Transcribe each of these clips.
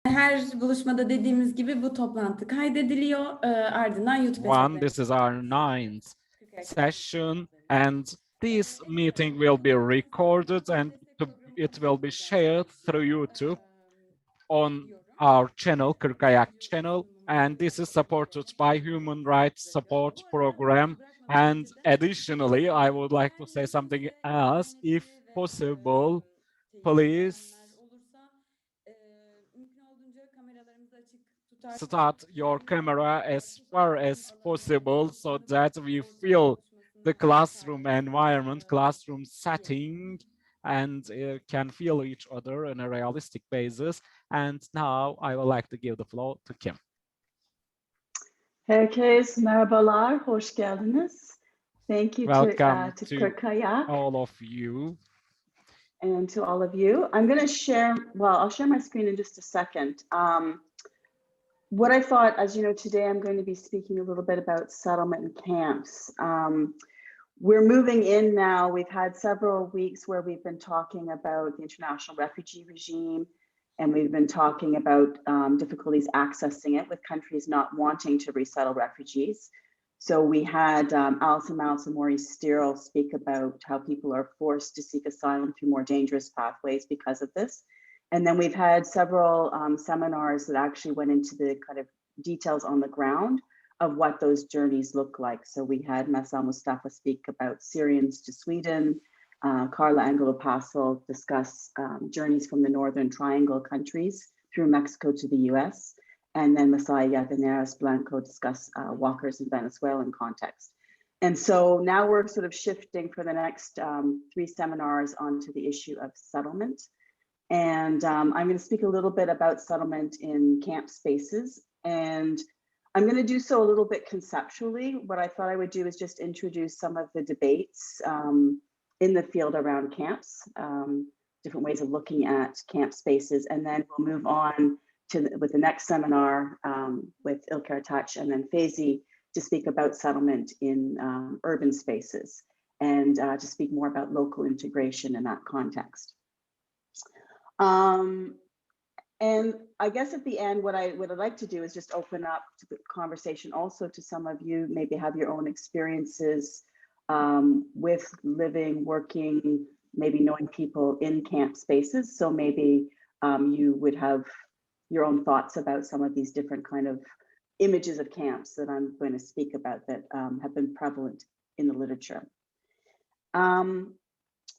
Her buluşmada dediğimiz gibi bu toplantı kaydediliyor. Ardından YouTube hesaplarına. This is our 9th session, and this meeting will be recorded and it will be shared through YouTube on our channel, Kırkayak channel, and this is supported by Human Rights Support Program. And additionally, I would like to say something else. If possible, please start your camera as far as possible so that we feel the classroom environment, classroom setting, and can feel each other on a realistic basis. And now I would like to give the floor to Kim. Herkes merhabalar, hoş geldiniz. Thank you Welcome to Kırkayak, all of you. And to all of you. I'm going to share, well, I'll share my screen in just a second. What I thought, as you know, today I'm going to be speaking a little bit about settlement and camps. We're moving in now. We've had several weeks where we've been talking about the international refugee regime, and we've been talking about difficulties accessing it with countries not wanting to resettle refugees. So we had Alison Mouse and Maurice Steele speak about how people are forced to seek asylum through more dangerous pathways because of this. And then we've had several seminars that actually went into the kind of details on the ground of what those journeys look like. So we had Masal Mustafa speak about Syrians to Sweden, Carla Angelo-Pasel discuss journeys from the Northern Triangle countries through Mexico to the US, and then Masaya Veneras Blanco discuss walkers in Venezuelan context. And so now we're sort of shifting for the next 3 seminars onto the issue of settlement. And I'm going to speak a little bit about settlement in camp spaces. And I'm going to do so a little bit conceptually. What I thought I would do is just introduce some of the debates in the field around camps, different ways of looking at camp spaces. And then we'll move on with the next seminar with İlker Taç and then Feyzi to speak about settlement in urban spaces and to speak more about local integration in that context. And I guess at the end, what I'd like to do is just open up to the conversation also to some of you, maybe have your own experiences with living, working, maybe knowing people in camp spaces. So maybe you would have your own thoughts about some of these different kind of images of camps that I'm going to speak about that have been prevalent in the literature.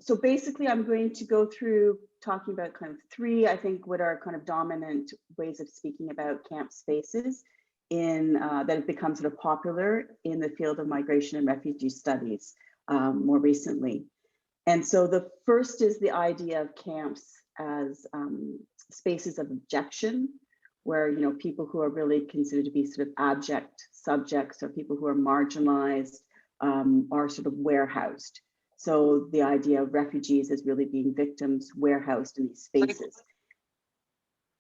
So basically, I'm going to go through talking about kind of 3, I think, what are kind of dominant ways of speaking about camp spaces in that have become sort of popular in the field of migration and refugee studies more recently. And so the first is the idea of camps as spaces of objection, where people who are really considered to be sort of abject subjects or people who are marginalized are sort of warehoused. So the idea of refugees as really being victims warehoused in these spaces.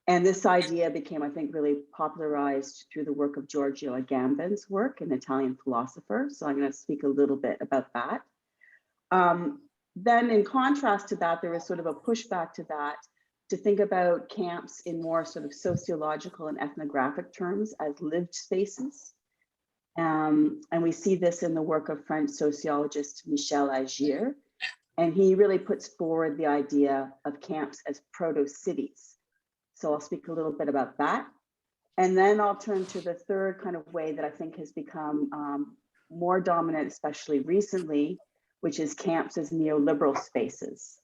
And this idea became, I think, really popularized through the work of Giorgio Agamben's work, an Italian philosopher. So I'm going to speak a little bit about that. Then in contrast to that, there was sort of a pushback to that to think about camps in more sort of sociological and ethnographic terms as lived spaces. And we see this in the work of French sociologist Michel Agier. And he really puts forward the idea of camps as proto-cities. So I'll speak a little bit about that. And then I'll turn to the third kind of way that I think has become more dominant, especially recently, which is camps as neoliberal spaces.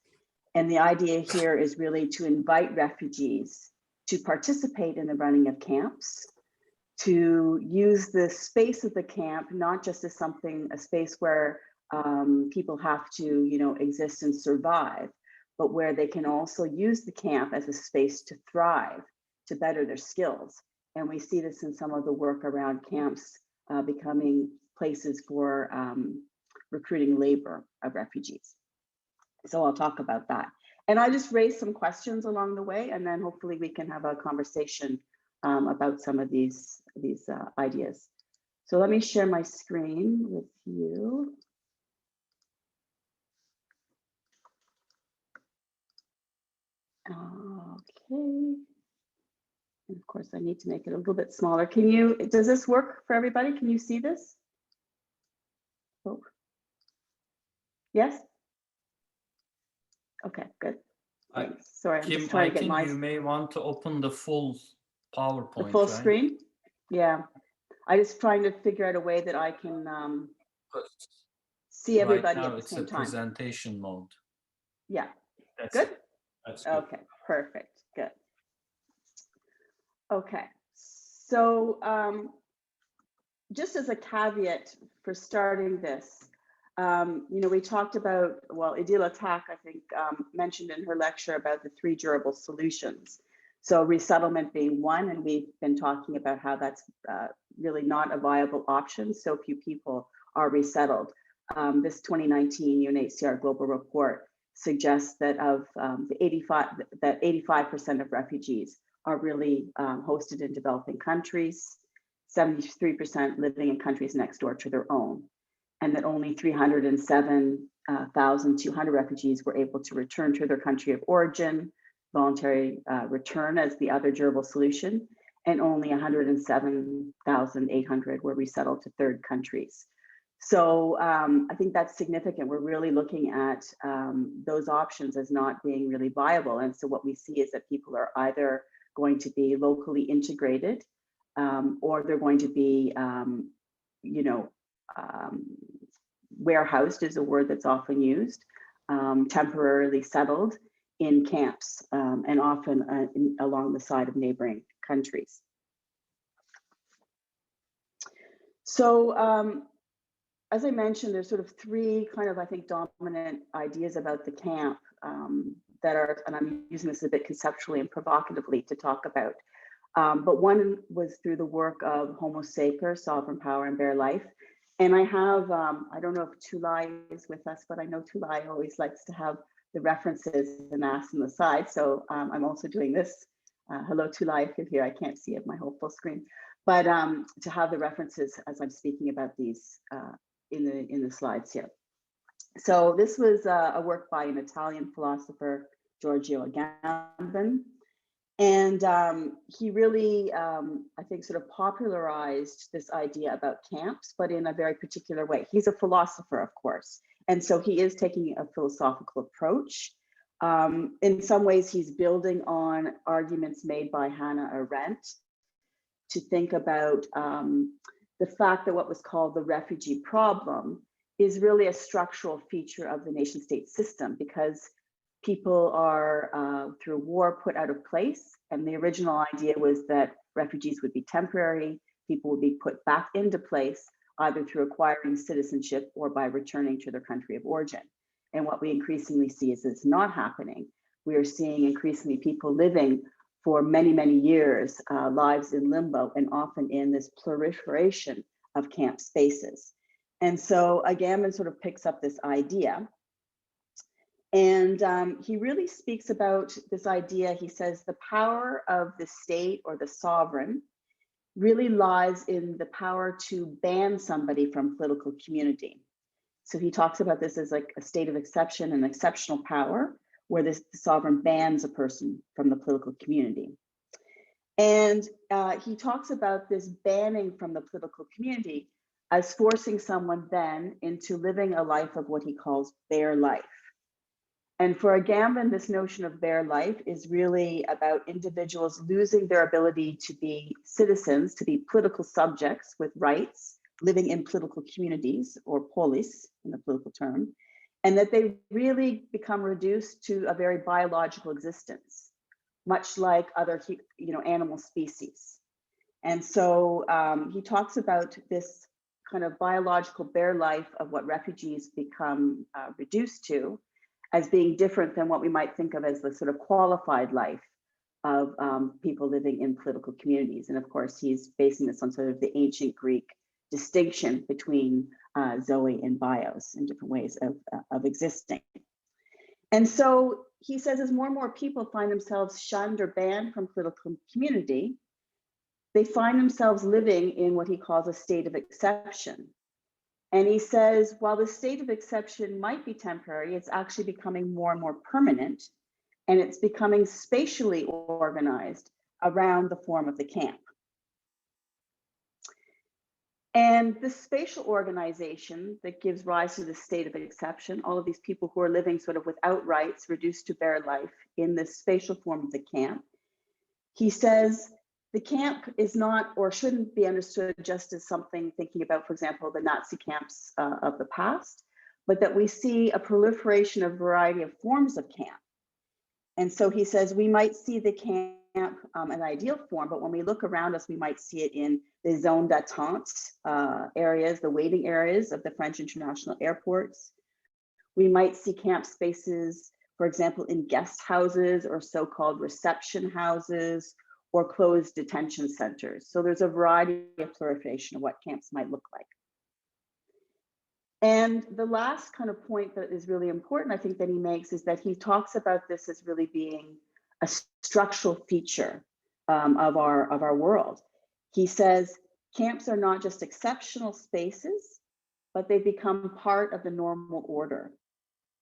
And the idea here is really to invite refugees to participate in the running of camps, to use the space of the camp, not just as a space where people have to, exist and survive, but where they can also use the camp as a space to thrive, to better their skills. And we see this in some of the work around camps becoming places for recruiting labor of refugees. So I'll talk about that. And I just raised some questions along the way, and then hopefully we can have a conversation about some of these ideas. So let me share my screen with you. Okay. And of course, I need to make it a little bit smaller. Does this work for everybody? Can you see this? Oh. Yes? Okay, good. Thanks. Sorry, I'm Kim, just trying I to get think my you may want to open the full PowerPoint, full right? screen. Yeah, I'm just trying to figure out a way that I can see everybody right now at the it's same a time. presentation mode. Yeah, That's good. That's good. Okay, perfect, good. Okay, so just as a caveat for starting this, we talked about, well, Idila Tak, I think, mentioned in her lecture about the 3 durable solutions. So resettlement being one, and we've been talking about how that's really not a viable option. So few people are resettled. This 2019 UNHCR global report suggests that of the 85% of refugees are really hosted in developing countries, 73% living in countries next door to their own, and that only 307,200 refugees were able to return to their country of origin, voluntary return as the other durable solution, and only 107,800 were resettled to third countries. So I think that's significant. We're really looking at those options as not being really viable. And so what we see is that people are either going to be locally integrated, or they're going to be, warehoused is a word that's often used, temporarily settled in camps, and often along the side of neighboring countries. So as I mentioned, there's sort of 3 kind of, I think, dominant ideas about the camp that are, and I'm using this a bit conceptually and provocatively to talk about. But one was through the work of Homo Sacer, Sovereign Power and Bare Life. And I have, I don't know if Tulay is with us, but I know Tulay always likes to have the references and ask on the side. So I'm also doing this. Hello, Tulay, if you're here. I can't see it, my whole full screen. But to have the references as I'm speaking about these in the slides here. So this was a work by an Italian philosopher, Giorgio Agamben. And he really, I think, sort of popularized this idea about camps, but in a very particular way. He's a philosopher, of course. And so he is taking a philosophical approach. In some ways, he's building on arguments made by Hannah Arendt to think about the fact that what was called the refugee problem is really a structural feature of the nation state system, because people are, through war, put out of place. And the original idea was that refugees would be temporary, people would be put back into place, either through acquiring citizenship or by returning to their country of origin. And what we increasingly see is it's not happening. We are seeing increasingly people living for many, many years, lives in limbo, and often in this proliferation of camp spaces. And so Agamben sort of picks up this idea. And he really speaks about this idea. He says the power of the state or the sovereign really lies in the power to ban somebody from political community. So he talks about this as like a state of exception and exceptional power, where the sovereign bans a person from the political community. And he talks about this banning from the political community as forcing someone then into living a life of what he calls bare life. And for Agamben, this notion of bare life is really about individuals losing their ability to be citizens, to be political subjects with rights, living in political communities, or polis in the political term, and that they really become reduced to a very biological existence, much like other animal species. And so he talks about this kind of biological bare life of what refugees become reduced to as being different than what we might think of as the sort of qualified life of people living in political communities. And of course, he's basing this on sort of the ancient Greek distinction between zoe and bios and different ways of existing. And so he says as more and more people find themselves shunned or banned from political community, they find themselves living in what he calls a state of exception. And he says, while the state of exception might be temporary, it's actually becoming more and more permanent, and it's becoming spatially organized around the form of the camp. And the spatial organization that gives rise to the state of exception, all of these people who are living sort of without rights, reduced to bare life in this spatial form of the camp, he says the camp is not or shouldn't be understood just as something thinking about, for example, the Nazi camps of the past, but that we see a proliferation of variety of forms of camp. And so he says we might see the camp an ideal form, but when we look around us, we might see it in the zone d'attente areas, the waiting areas of the French international airports. We might see camp spaces, for example, in guest houses or so-called reception houses or closed detention centers. So there's a variety of proliferation of what camps might look like. And the last kind of point that is really important, I think, that he makes is that he talks about this as really being a structural feature of our world. He says camps are not just exceptional spaces, but they become part of the normal order.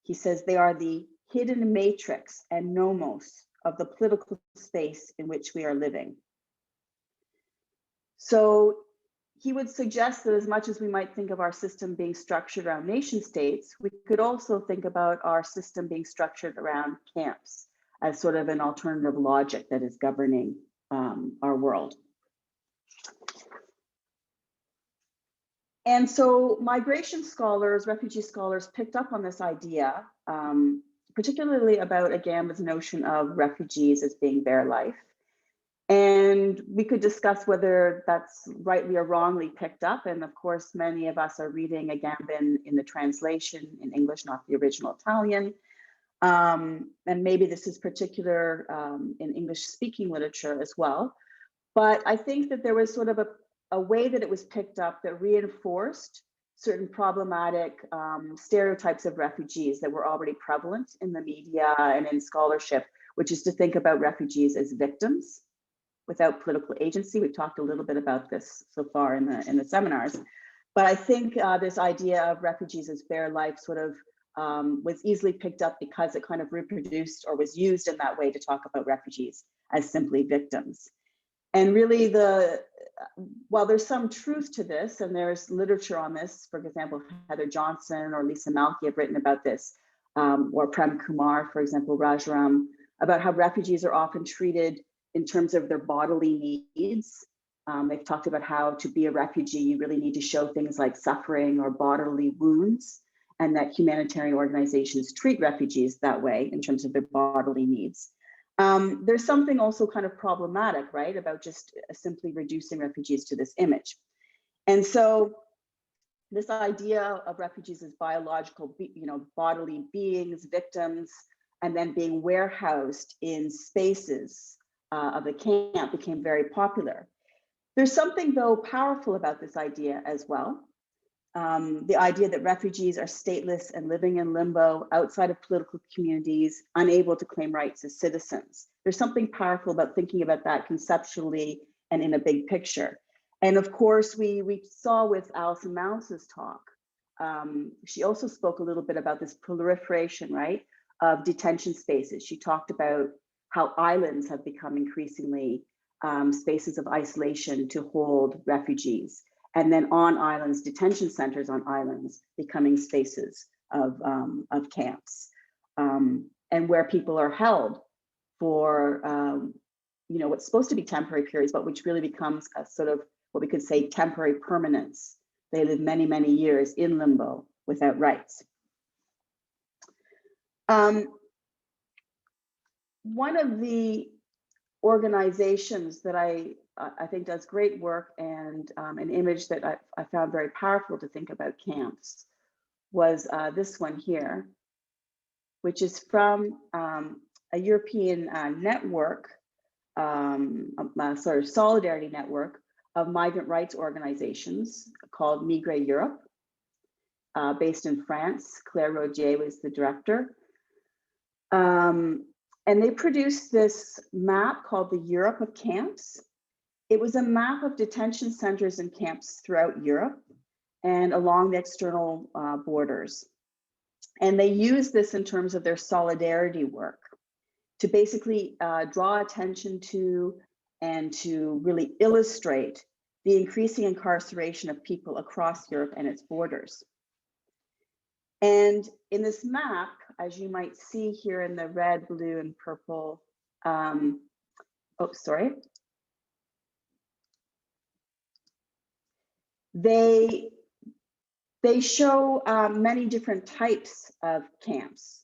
He says they are the hidden matrix and nomos of the political space in which we are living. So he would suggest that as much as we might think of our system being structured around nation states, we could also think about our system being structured around camps as sort of an alternative logic that is governing our world. And so migration scholars, refugee scholars picked up on this idea, particularly about Agamba's notion of refugees as being bare life. And we could discuss whether that's rightly or wrongly picked up. And of course, many of us are reading Agamba in the translation in English, not the original Italian. And maybe this is particular in English speaking literature as well. But I think that there was sort of a way that it was picked up that reinforced certain problematic stereotypes of refugees that were already prevalent in the media and in scholarship, which is to think about refugees as victims without political agency. We've talked a little bit about this so far in the seminars. But I think this idea of refugees as bare life sort of was easily picked up because it kind of reproduced or was used in that way to talk about refugees as simply victims. And really while there's some truth to this, and there's literature on this, for example, Heather Johnson or Lisa Malky have written about this, or Prem Kumar, for example, Rajaram, about how refugees are often treated in terms of their bodily needs. They've talked about how to be a refugee, you really need to show things like suffering or bodily wounds, and that humanitarian organizations treat refugees that way in terms of their bodily needs. There's something also kind of problematic, right, about just simply reducing refugees to this image. And so this idea of refugees as biological, bodily beings, victims, and then being warehoused in spaces of the camp became very popular. There's something, though, powerful about this idea as well. The idea that refugees are stateless and living in limbo outside of political communities, unable to claim rights as citizens. There's something powerful about thinking about that conceptually and in a big picture. And of course, we saw with Alison Mounce's talk, she also spoke a little bit about this proliferation, right, of detention spaces. She talked about how islands have become increasingly spaces of isolation to hold refugees. And then on islands, detention centers on islands becoming spaces of camps, and where people are held for what's supposed to be temporary periods, but which really becomes a sort of what we could say temporary permanence. They live many, many years in limbo without rights. One of the organizations that I think does great work, and an image that I found very powerful to think about camps was this one here, which is from a European network, sort of solidarity network of migrant rights organizations called Migré Europe, based in France. Claire Rodier was the director. And they produced this map called the Europe of Camps. It was a map of detention centers and camps throughout Europe and along the external borders. And they used this in terms of their solidarity work to basically draw attention to and to really illustrate the increasing incarceration of people across Europe and its borders. And in this map, as you might see here in the red, blue, and purple, they show many different types of camps.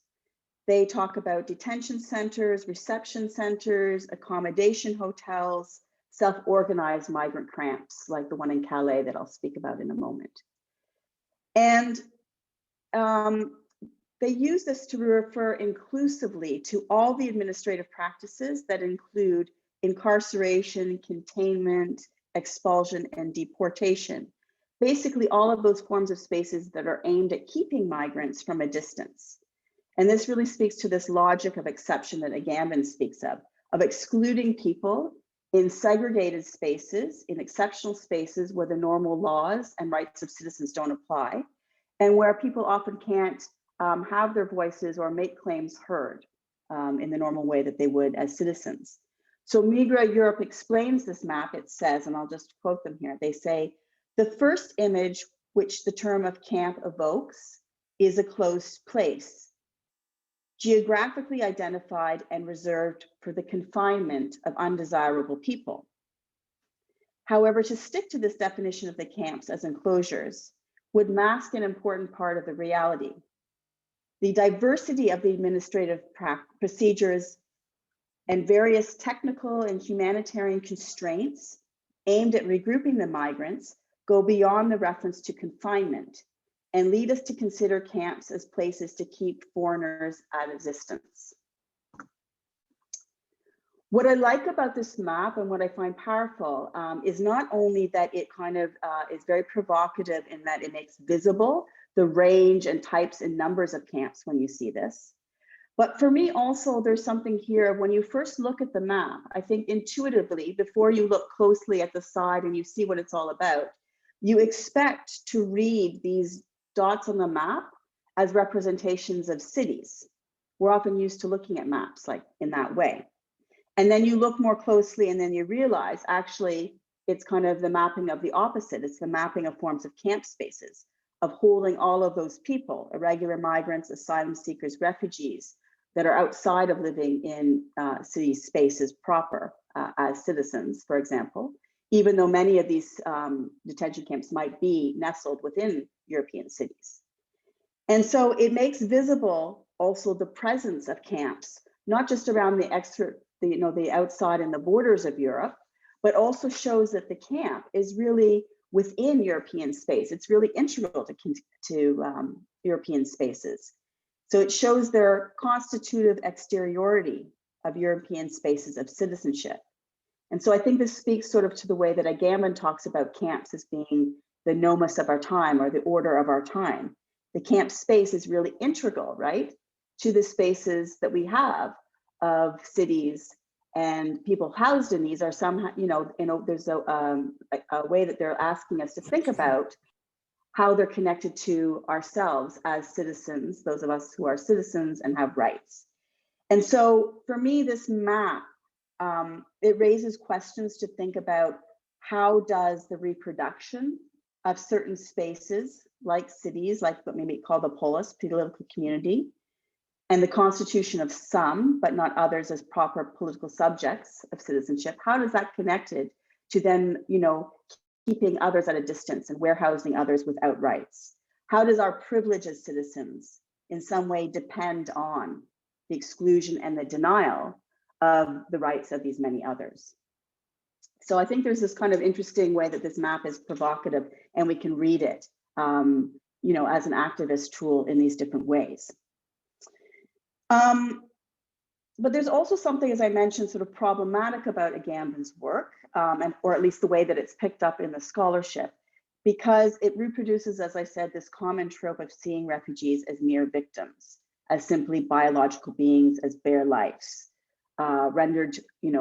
They talk about detention centers, reception centers, accommodation hotels, self-organized migrant camps, like the one in Calais that I'll speak about in a moment. And they use this to refer inclusively to all the administrative practices that include incarceration, containment, expulsion, and deportation. Basically, all of those forms of spaces that are aimed at keeping migrants from a distance. And this really speaks to this logic of exception that Agamben speaks of excluding people in segregated spaces, in exceptional spaces where the normal laws and rights of citizens don't apply, and where people often can't have their voices or make claims heard in the normal way that they would as citizens. So Migra Europe explains this map. It says, and I'll just quote them here, they say, the first image which the term of camp evokes is a closed place, geographically identified and reserved for the confinement of undesirable people. However, to stick to this definition of the camps as enclosures would mask an important part of the reality. The diversity of the administrative procedures and various technical and humanitarian constraints aimed at regrouping the migrants go beyond the reference to confinement and lead us to consider camps as places to keep foreigners at a distance. What I like about this map and what I find powerful is not only that it kind of is very provocative in that it makes visible the range and types and numbers of camps when you see this, but for me also there's something here when you first look at the map, I think intuitively, before you look closely at the side and you see what it's all about, you expect to read these dots on the map as representations of cities. We're often used to looking at maps like in that way. And then you look more closely and then you realize actually it's kind of the mapping of the opposite. It's the mapping of forms of camp spaces, of holding all of those people, irregular migrants, asylum seekers, refugees that are outside of living in city spaces proper as citizens, for example, even though many of these detention camps might be nestled within European cities. And so it makes visible also the presence of camps, not just around the outside and the borders of Europe, but also shows that the camp is really within European space. It's really integral to European spaces. So it shows their constitutive exteriority of European spaces of citizenship. And so I think this speaks sort of to the way that Agamben talks about camps as being the nomos of our time or the order of our time. The camp space is really integral, right, to the spaces that we have of cities, and people housed in these are somehow, there's a way that they're asking us to think about how they're connected to ourselves as citizens, those of us who are citizens and have rights. And so for me, this map, it raises questions to think about how does the reproduction of certain spaces like cities, like what maybe call the polis, political community, and the constitution of some, but not others as proper political subjects of citizenship, how does that connected to then, keeping others at a distance and warehousing others without rights? How does our privilege as citizens in some way depend on the exclusion and the denial of the rights of these many others? So I think there's this kind of interesting way that this map is provocative and we can read it, as an activist tool in these different ways. But there's also something, as I mentioned, sort of problematic about Agamben's work, or at least the way that it's picked up in the scholarship, because it reproduces, as I said, this common trope of seeing refugees as mere victims, as simply biological beings, as bare lives, rendered,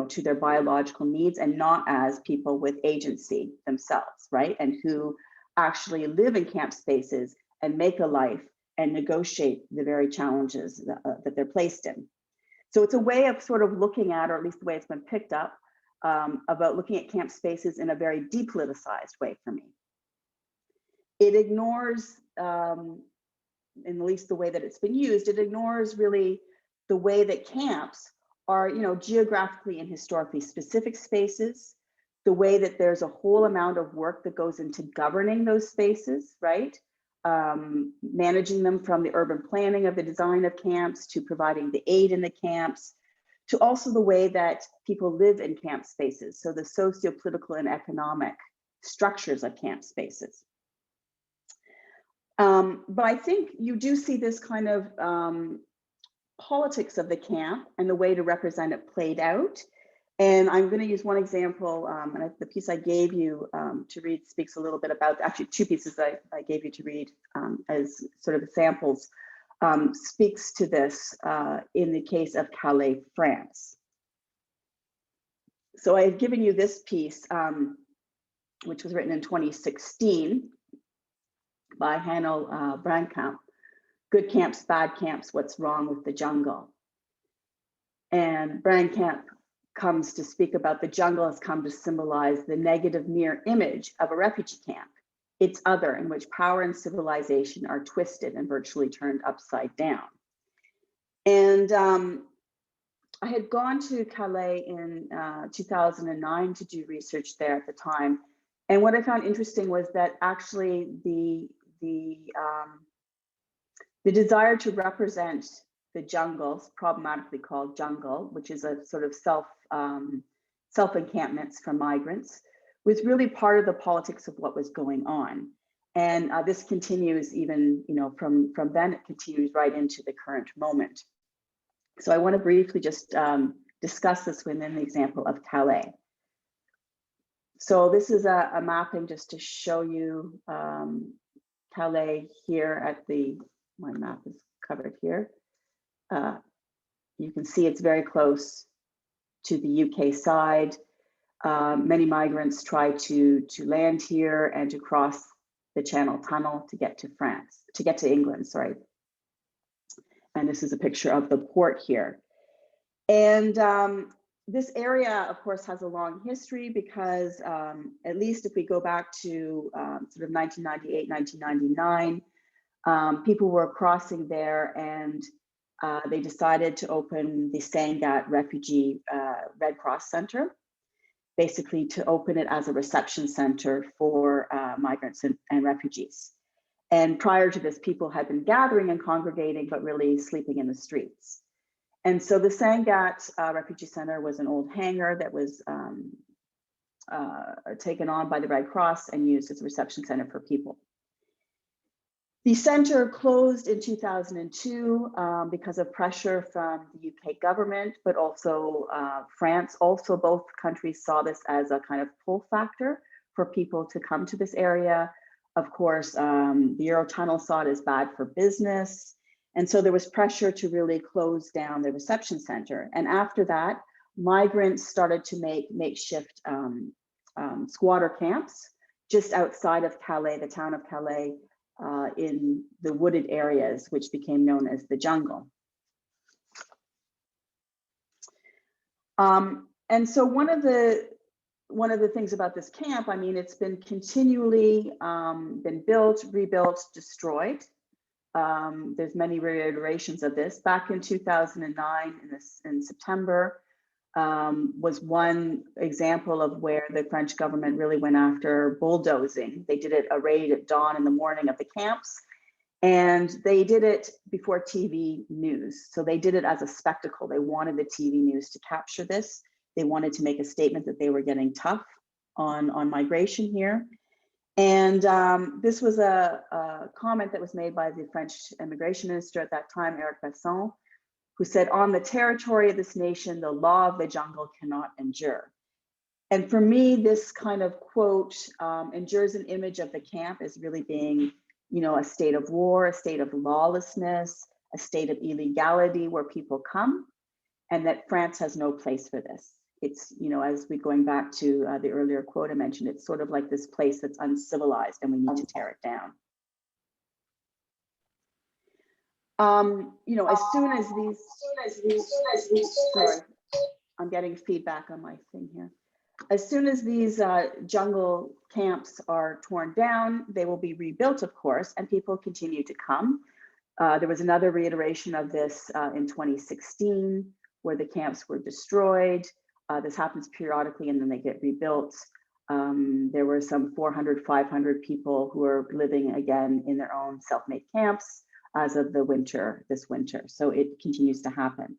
to their biological needs, and not as people with agency themselves, right? And who actually live in camp spaces and make a life and negotiate the very challenges that they're placed in. So it's a way of sort of looking at, or at least the way it's been picked up, about looking at camp spaces in a very depoliticized way for me. It ignores, in at least the way that it's been used, it ignores really the way that camps are, geographically and historically specific spaces, the way that there's a whole amount of work that goes into governing those spaces, right? Managing them, from the urban planning of the design of camps to providing the aid in the camps, to also the way that people live in camp spaces. So the socio-political and economic structures of camp spaces. But I think you do see this kind of politics of the camp and the way to represent it played out. And I'm going to use one example, and the piece I gave you to read speaks a little bit about, actually two pieces that I gave you to read as sort of samples, speaks to this in the case of Calais, France. So I've given you this piece, which was written in 2016 by Hanno Brandkamp, Good Camps, Bad Camps, What's Wrong with the Jungle? And Brandkamp comes to speak about the jungle has come to symbolize the negative mirror image of a refugee camp. It's other, in which power and civilization are twisted and virtually turned upside down. And I had gone to Calais in 2009 to do research there at the time. And what I found interesting was that actually the desire to represent the jungle, problematically called jungle, which is a sort of self-encampments for migrants, was really part of the politics of what was going on. And this continues even, from then, it continues right into the current moment. So I want to briefly just discuss this within the example of Calais. So this is a mapping just to show you Calais here at my map is covered here. You can see it's very close to the UK side. Many migrants try to land here and to cross the Channel Tunnel to get to England, sorry. And this is a picture of the port here. And this area, of course, has a long history because at least if we go back to sort of 1998, 1999, people were crossing there, and they decided to open the Sangat Refugee Red Cross Center, basically to open it as a reception center for migrants and refugees. And prior to this, people had been gathering and congregating, but really sleeping in the streets. And so the Sangat Refugee Center was an old hangar that was taken on by the Red Cross and used as a reception center for people. The center closed in 2002 because of pressure from the UK government, but also France. Also, both countries saw this as a kind of pull factor for people to come to this area. Of course, the Eurotunnel saw it as bad for business. And so there was pressure to really close down the reception center. And after that, migrants started to make makeshift squatter camps just outside of Calais, the town of Calais, in the wooded areas, which became known as the jungle. And so one of the things about this camp, I mean, it's been continually been built, rebuilt, destroyed. There's many reiterations of this. Back in 2009, in September, was one example of where the French government really went after bulldozing. They did a raid at dawn in the morning of the camps, and they did it before TV news. So they did it as a spectacle. They wanted the TV news to capture this. They wanted to make a statement that they were getting tough on migration here. And this was a comment that was made by the French immigration minister at that time, Eric Besson, who said, "On the territory of this nation, the law of the jungle cannot endure." And for me, this kind of quote endures an image of the camp as really being, a state of war, a state of lawlessness, a state of illegality where people come, and that France has no place for this. It's, as we going back to the earlier quote I mentioned, it's sort of like this place that's uncivilized and we need to tear it down. As soon as these, sorry, I'm getting feedback on my thing here. As soon as these jungle camps are torn down, they will be rebuilt, of course, and people continue to come. There was another reiteration of this in 2016, where the camps were destroyed. This happens periodically and then they get rebuilt. There were some 400, 500 people who are living again in their own self-made camps as of this winter. So it continues to happen.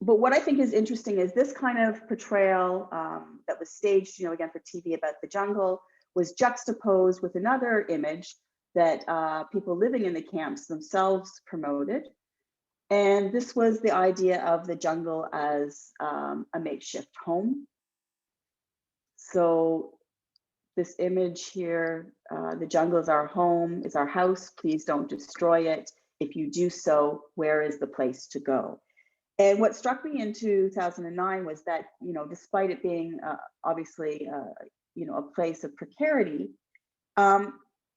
But what I think is interesting is this kind of portrayal that was staged, again for TV about the jungle, was juxtaposed with another image that people living in the camps themselves promoted. And this was the idea of the jungle as a makeshift home. So this image here, the jungle is our home, is our house, please don't destroy it. If you do so, where is the place to go? And what struck me in 2009 was that, despite it being obviously, a place of precarity,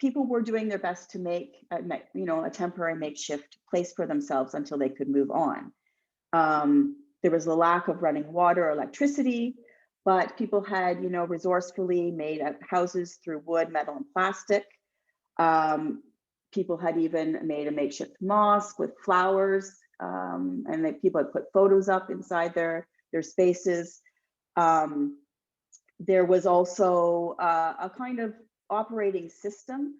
people were doing their best to make, a temporary makeshift place for themselves until they could move on. There was a lack of running water or electricity, but people had, resourcefully made houses through wood, metal, and plastic. People had even made a makeshift mosque with flowers, and people had put photos up inside their spaces. There was also a kind of operating system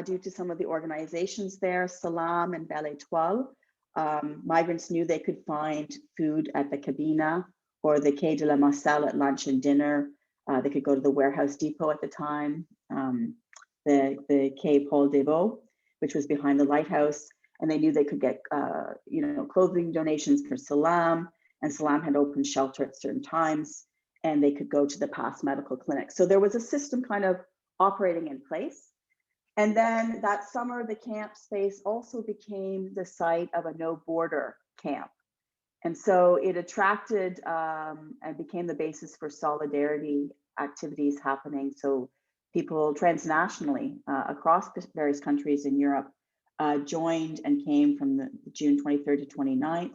due to some of the organizations there, Salam and Belle Étoile. Migrants knew they could find food at the Cabina or the Quai de la Marcelle at lunch and dinner. They could go to the warehouse depot at the time, the Quai Paul Devaux, which was behind the lighthouse. And they knew they could get, clothing donations for Salam, and Salam had open shelter at certain times, and they could go to the past medical clinic. So there was a system kind of operating in place. And then that summer, the camp space also became the site of a no border camp. And so it attracted and became the basis for solidarity activities happening. So people transnationally across the various countries in Europe joined and came from the June 23rd to 29th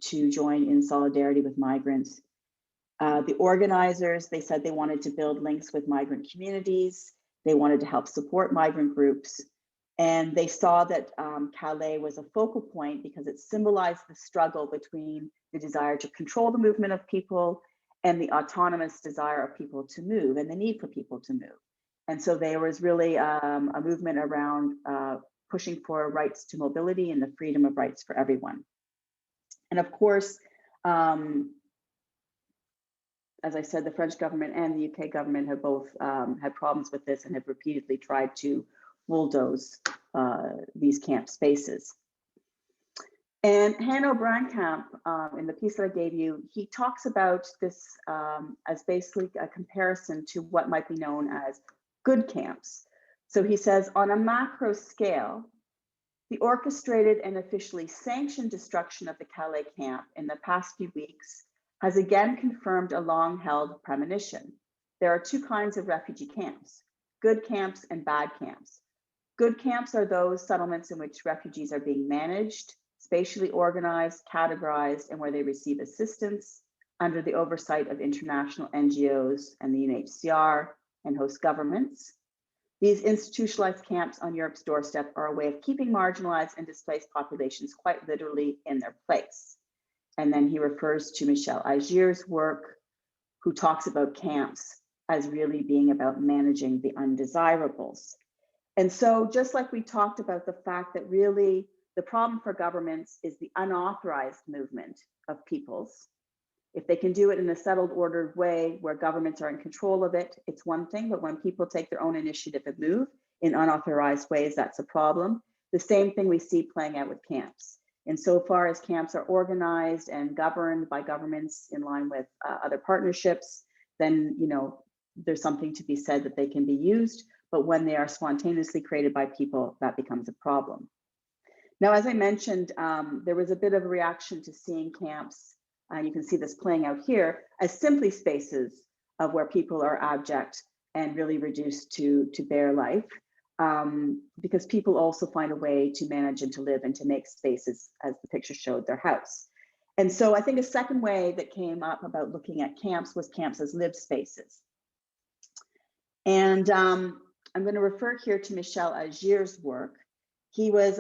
to join in solidarity with migrants. The organizers, they said they wanted to build links with migrant communities. They wanted to help support migrant groups. And they saw that Calais was a focal point because it symbolized the struggle between the desire to control the movement of people and the autonomous desire of people to move and the need for people to move. And so there was really a movement around pushing for rights to mobility and the freedom of rights for everyone. And of course, as I said, the French government and the UK government have both had problems with this and have repeatedly tried to bulldoze these camp spaces. And Hanno Brandkamp, in the piece that I gave you, he talks about this as basically a comparison to what might be known as good camps. So he says, on a macro scale, the orchestrated and officially sanctioned destruction of the Calais camp in the past few weeks has again confirmed a long-held premonition. There are two kinds of refugee camps, good camps and bad camps. Good camps are those settlements in which refugees are being managed, spatially organized, categorized, and where they receive assistance under the oversight of international NGOs and the UNHCR and host governments. These institutionalized camps on Europe's doorstep are a way of keeping marginalized and displaced populations quite literally in their place. And then he refers to Michel Agier's work, who talks about camps as really being about managing the undesirables. And so just like we talked about the fact that really the problem for governments is the unauthorized movement of peoples. If they can do it in a settled, ordered way where governments are in control of it, it's one thing, but when people take their own initiative and move in unauthorized ways, that's a problem. The same thing we see playing out with camps. Insofar as camps are organized and governed by governments in line with other partnerships, then there's something to be said that they can be used, but when they are spontaneously created by people, that becomes a problem. Now, as I mentioned, there was a bit of a reaction to seeing camps, you can see this playing out here, as simply spaces of where people are abject and really reduced to bare life, because people also find a way to manage and to live and to make spaces, as the picture showed, their house. And so I think a second way that came up about looking at camps was camps as lived spaces. And I'm going to refer here to Michel Agir's work. He was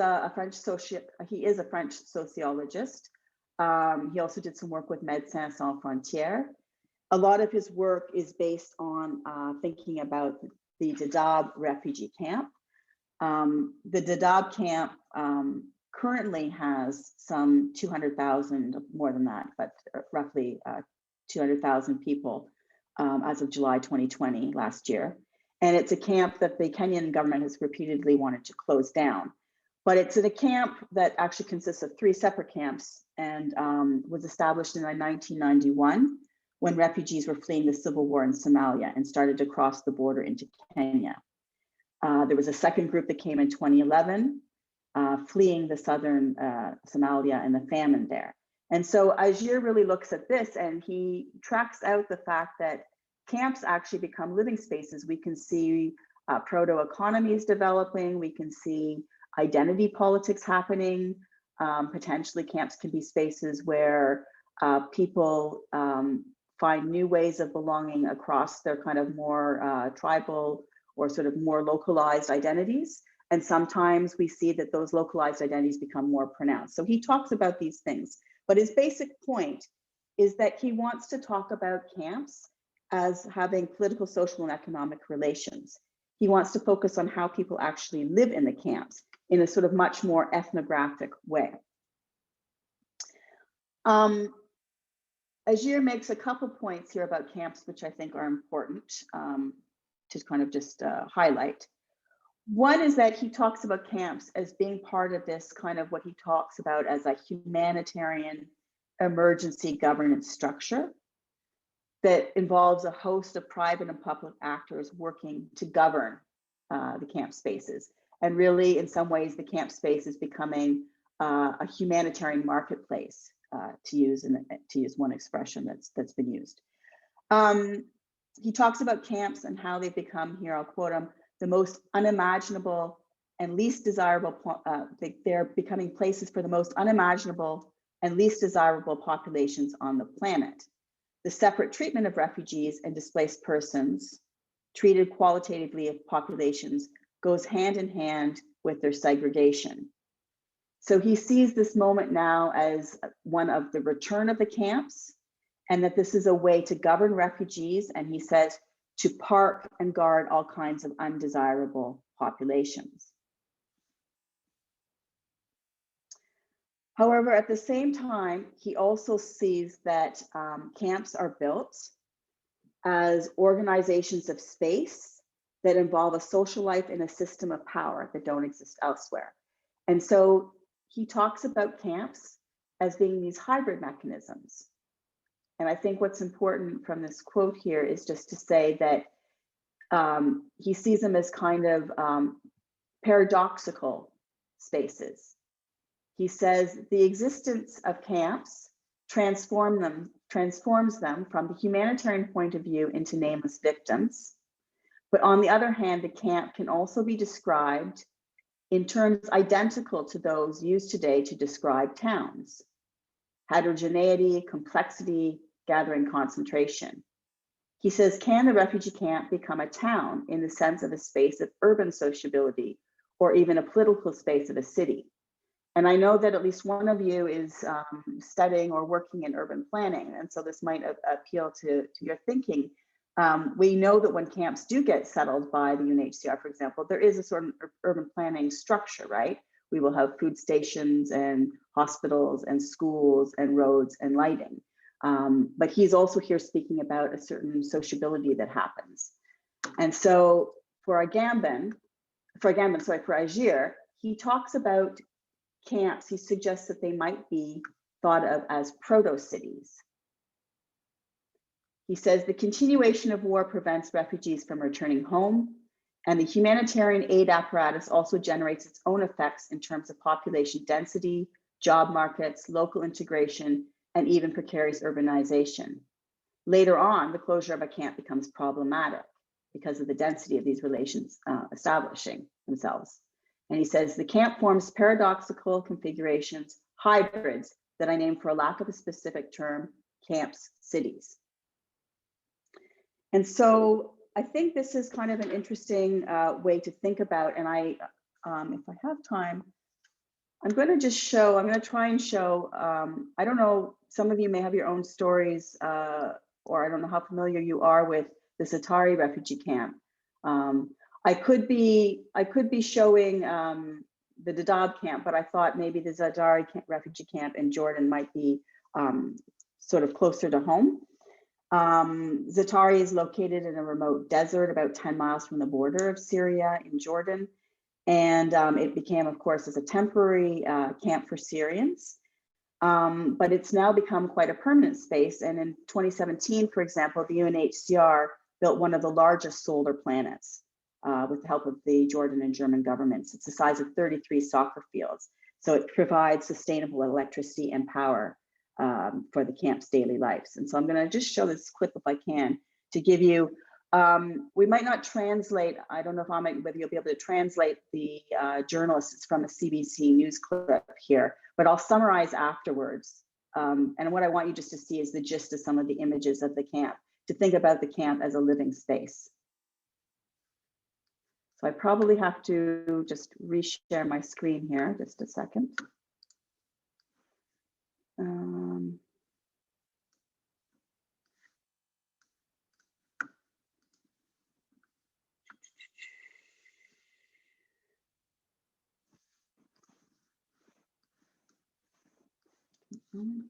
he is a French sociologist. He also did some work with Médecins Sans Frontières. A lot of his work is based on thinking about the Dadaab refugee camp. The Dadaab camp currently has some 200,000, more than that, but roughly 200,000 people as of July 2020, last year. And it's a camp that the Kenyan government has repeatedly wanted to close down. But it's in a camp that actually consists of 3 separate camps and was established in 1991 when refugees were fleeing the civil war in Somalia and started to cross the border into Kenya. There was a second group that came in 2011, fleeing the southern Somalia and the famine there. And so Agir really looks at this and he tracks out the fact that camps actually become living spaces. We can see proto-economies developing, we can see identity politics happening. Potentially camps can be spaces where people find new ways of belonging across their kind of more tribal or sort of more localized identities. And sometimes we see that those localized identities become more pronounced. So he talks about these things, but his basic point is that he wants to talk about camps as having political, social, and economic relations. He wants to focus on how people actually live in the camps in a sort of much more ethnographic way. Agir makes a couple points here about camps, which I think are important to kind of just highlight. One is that he talks about camps as being part of this kind of what he talks about as a humanitarian emergency governance structure that involves a host of private and public actors working to govern the camp spaces. And really, in some ways, the camp space is becoming a humanitarian marketplace, to use one expression that's been used. He talks about camps and how they've become, here I'll quote him, the most unimaginable and least desirable, they're becoming places for the most unimaginable and least desirable populations on the planet. The separate treatment of refugees and displaced persons, treated qualitatively of populations, goes hand in hand with their segregation. So he sees this moment now as one of the return of the camps, and that this is a way to govern refugees, and he says, to park and guard all kinds of undesirable populations. However, at the same time, he also sees that camps are built as organizations of space that involve a social life in a system of power that don't exist elsewhere. And so he talks about camps as being these hybrid mechanisms. And I think what's important from this quote here is just to say that he sees them as kind of paradoxical spaces. He says the existence of camps transforms them from the humanitarian point of view into nameless victims. But on the other hand, the camp can also be described in terms identical to those used today to describe towns: heterogeneity, complexity, gathering, concentration. He says, can the refugee camp become a town in the sense of a space of urban sociability, or even a political space of a city? And I know that at least one of you is studying or working in urban planning, and so this might appeal to your thinking. We know that when camps do get settled by the UNHCR, for example, there is a sort of urban planning structure, right? We will have food stations and hospitals and schools and roads and lighting. But he's also here speaking about a certain sociability that happens. And so for Agir, he talks about camps. He suggests that they might be thought of as proto-cities. He says the continuation of war prevents refugees from returning home, and the humanitarian aid apparatus also generates its own effects in terms of population density, job markets, local integration, and even precarious urbanization. Later on, the closure of a camp becomes problematic because of the density of these relations establishing themselves. And he says the camp forms paradoxical configurations, hybrids that I named, for a lack of a specific term, camps cities. And so I think this is kind of an interesting way to think about, and if I have time, I'm going to try and show, I don't know, some of you may have your own stories, or I don't know how familiar you are with the Zaatari refugee camp. I could be showing the Dadaab camp, but I thought maybe the Zaatari refugee camp in Jordan might be sort of closer to home. Zaatari is located in a remote desert about 10 miles from the border of Syria in Jordan. And it became, of course, as a temporary camp for Syrians. But it's now become quite a permanent space. And in 2017, for example, the UNHCR built one of the largest solar planets with the help of the Jordan and German governments. It's the size of 33 soccer fields. So it provides sustainable electricity and power for the camp's daily lives. And so I'm going to just show this clip if I can to give you, we might not translate, I don't know if whether you'll be able to translate the journalists from a CBC news clip here, but I'll summarize afterwards. And what I want you just to see is the gist of some of the images of the camp, to think about the camp as a living space. So I probably have to just reshare my screen here, just a second.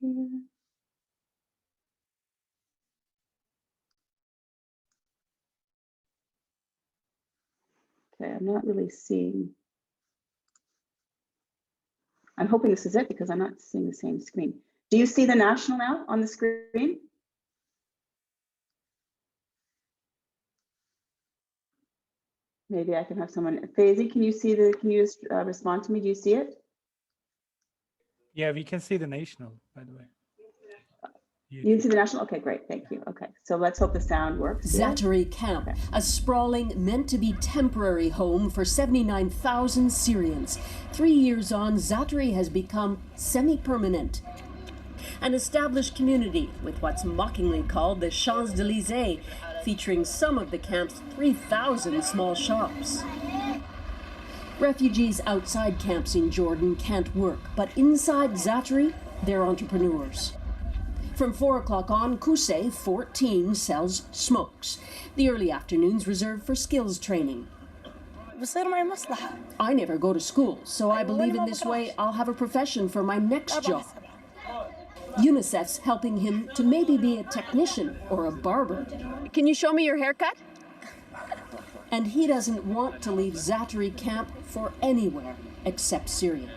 Here. Okay, I'm not really seeing. I'm hoping this is it because I'm not seeing the same screen. Do you see the national now on the screen? Maybe I can have someone. Faizi, can you see can you just respond to me? Do you see it? Yeah, we can see the national, by the way. You can see the national? Okay, great, thank you. Okay, so let's hope the sound works. Zaatari Camp, okay. A sprawling, meant to be temporary home for 79,000 Syrians. 3 years on, Zaatari has become semi-permanent. An established community with what's mockingly called the Champs-Élysées, featuring some of the camp's 3,000 small shops. Refugees outside camps in Jordan can't work, but inside Zaatari, they're entrepreneurs. From 4 o'clock on, Kusei, 14, sells smokes. The early afternoons reserved for skills training. I never go to school, so I believe in this way I'll have a profession for my next job. UNICEF's helping him to maybe be a technician or a barber. Can you show me your haircut? And he doesn't want to leave Zaatari camp for anywhere except Syria.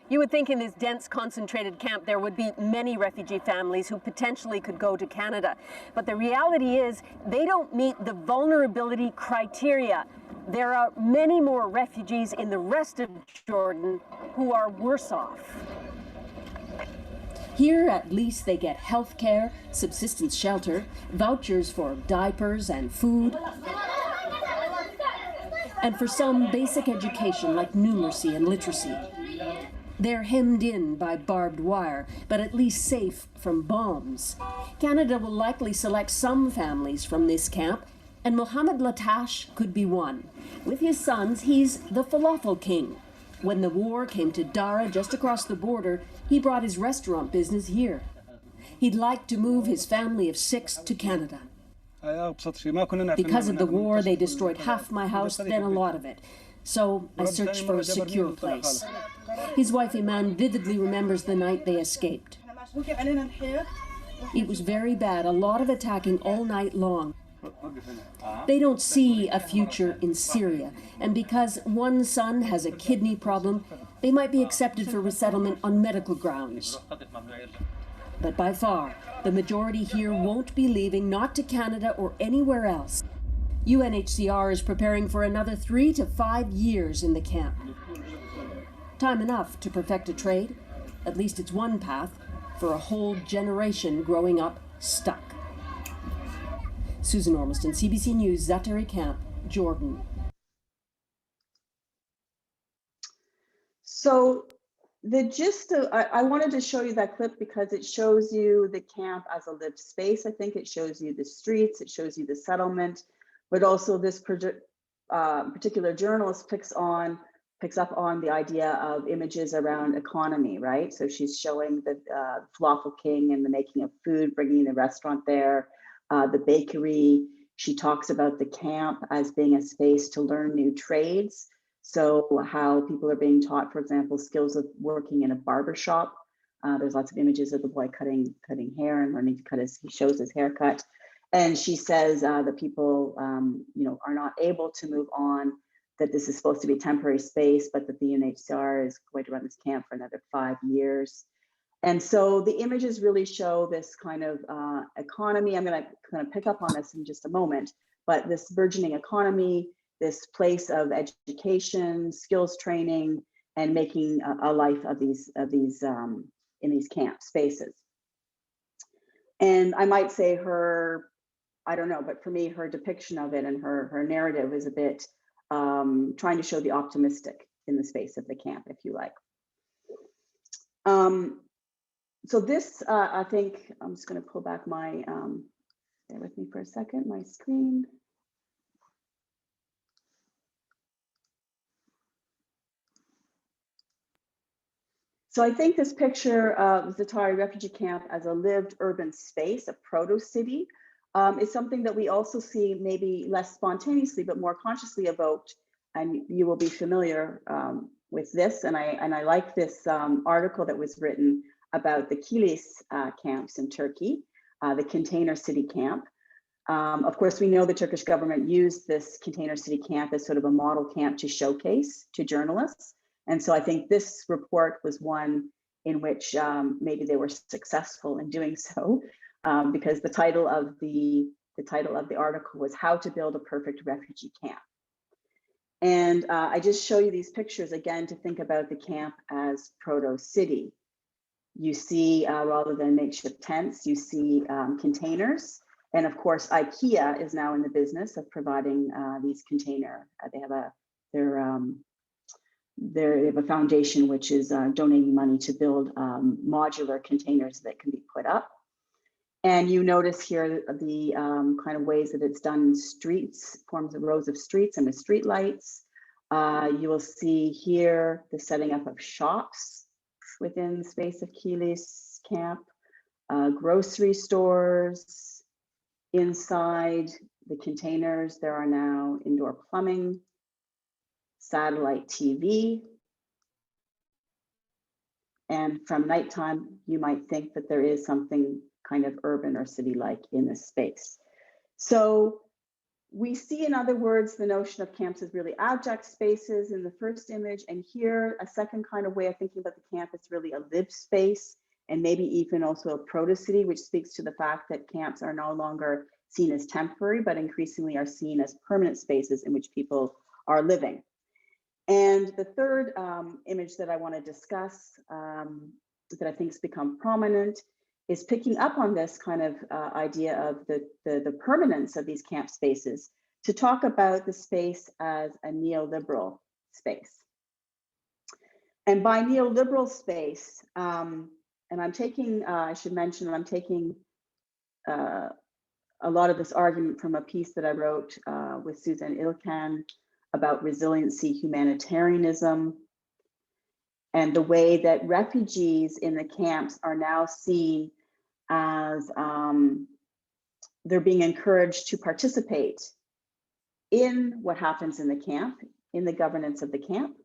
You would think in this dense, concentrated camp there would be many refugee families who potentially could go to Canada. But the reality is they don't meet the vulnerability criteria. There are many more refugees in the rest of Jordan who are worse off. Here, at least, they get health care, subsistence shelter, vouchers for diapers and food, and for some, basic education like numeracy and literacy. They're hemmed in by barbed wire, but at least safe from bombs. Canada will likely select some families from this camp, and Mohammed Latash could be one. With his sons, he's the falafel king. When the war came to Dara, just across the border, he brought his restaurant business here. He'd like to move his family of 6 to Canada. Because of the war, they destroyed half my house, then a lot of it. So I searched for a secure place. His wife Iman vividly remembers the night they escaped. It was very bad, a lot of attacking all night long. They don't see a future in Syria, and because one son has a kidney problem, they might be accepted for resettlement on medical grounds. But by far, the majority here won't be leaving, not to Canada or anywhere else. UNHCR is preparing for another 3 to 5 years in the camp. Time enough to perfect a trade. At least it's one path for a whole generation growing up stuck. Susan Ormiston, CBC News, Zaatari Camp, Jordan. So The gist of, I wanted to show you that clip because it shows you the camp as a lived space. I think it shows you the streets, it shows you the settlement, but also this particular journalist picks up on the idea of images around economy, right? So she's showing the falafel king and the making of food, bringing the restaurant there, the bakery. She talks about the camp as being a space to learn new trades. So how people are being taught, for example, skills of working in a barber shop. There's lots of images of the boy cutting hair and learning to cut he shows his haircut. And she says that people, are not able to move on, that this is supposed to be a temporary space, but that the UNHCR is going to run this camp for another 5 years. And so the images really show this kind of economy. I'm going to kind of pick up on this in just a moment, but this burgeoning economy, this place of education, skills training, and making a life of these in these camp spaces. And I might say her, I don't know, but for me, her depiction of it and her narrative is a bit trying to show the optimistic in the space of the camp, if you like. So this, I think, I'm just going to pull back my, bear with me for a second, my screen. So I think this picture of Za'atari refugee camp as a lived urban space, a proto-city, is something that we also see maybe less spontaneously, but more consciously evoked. And you will be familiar with this. And I like this article that was written about the Kilis camps in Turkey, the container city camp. Of course, we know the Turkish government used this container city camp as sort of a model camp to showcase to journalists. And so I think this report was one in which maybe they were successful in doing so, because the title of the article was "How to Build a Perfect Refugee Camp." And I just show you these pictures again to think about the camp as proto-city. You see, rather than makeshift tents, you see containers. And of course, IKEA is now in the business of providing these container. They have a foundation which is donating money to build modular containers that can be put up. And you notice here the kind of ways that it's done in streets, forms of rows of streets and with street lights. You will see here the setting up of shops within the space of Kilis camp, grocery stores. Inside the containers, there are now indoor plumbing, satellite TV. And from nighttime, you might think that there is something kind of urban or city-like in this space. So we see, in other words, the notion of camps as really abject spaces in the first image. And here, a second kind of way of thinking about the camp is really a lived space, and maybe even also a proto-city, which speaks to the fact that camps are no longer seen as temporary, but increasingly are seen as permanent spaces in which people are living. And the third image that I want to discuss that I think has become prominent is picking up on this kind of idea of the permanence of these camp spaces to talk about the space as a neoliberal space. And by neoliberal space, and I'm taking, I should mention, I'm taking a lot of this argument from a piece that I wrote with Suzanne Ilkan about resiliency, humanitarianism, and the way that refugees in the camps are now seen as they're being encouraged to participate in what happens in the camp, in the governance of the camp.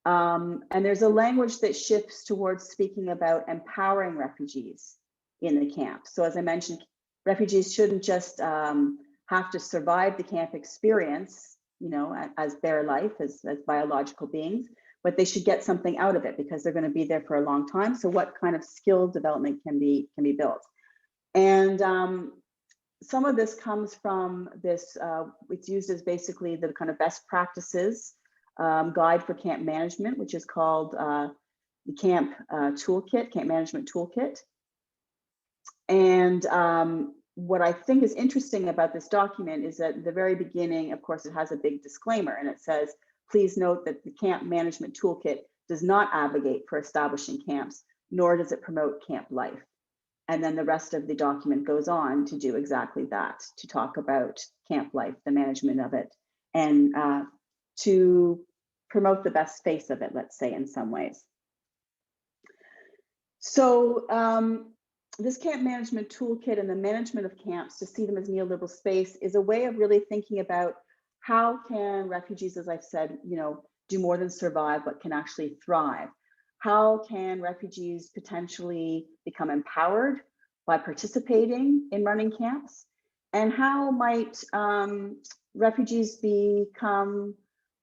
And there's a language that shifts towards speaking about empowering refugees in the camp. So as I mentioned, refugees shouldn't just have to survive the camp experience, you know, as bare life, as biological beings, but they should get something out of it because they're going to be there for a long time. So what kind of skill development can be built? And some of this comes from this, it's used as basically the kind of best practices guide for camp management, which is called the camp toolkit, camp management toolkit. And what I think is interesting about this document is that at the very beginning, of course, it has a big disclaimer and it says, please note that the camp management toolkit does not advocate for establishing camps, nor does it promote camp life. And then the rest of the document goes on to do exactly that, to talk about camp life, the management of it, and to promote the best face of it, let's say, in some ways. So this camp management toolkit and the management of camps, to see them as neoliberal space, is a way of really thinking about how can refugees, as I've said, do more than survive, but can actually thrive. How can refugees potentially become empowered by participating in running camps? And how might refugees become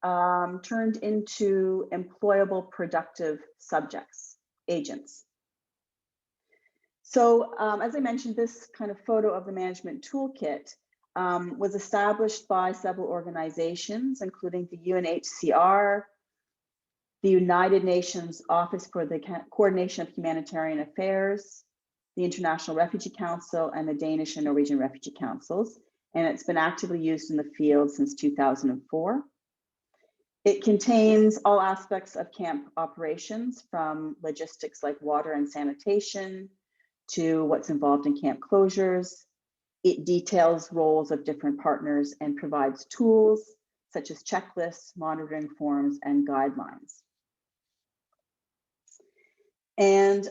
turned into employable, productive subjects, agents? So as I mentioned, this kind of photo of the management toolkit was established by several organizations, including the UNHCR, the United Nations Office for the Coordination of Humanitarian Affairs, the International Refugee Council, and the Danish and Norwegian Refugee Councils. And it's been actively used in the field since 2004. It contains all aspects of camp operations, from logistics like water and sanitation to what's involved in camp closures. It details roles of different partners and provides tools such as checklists, monitoring forms, and guidelines. And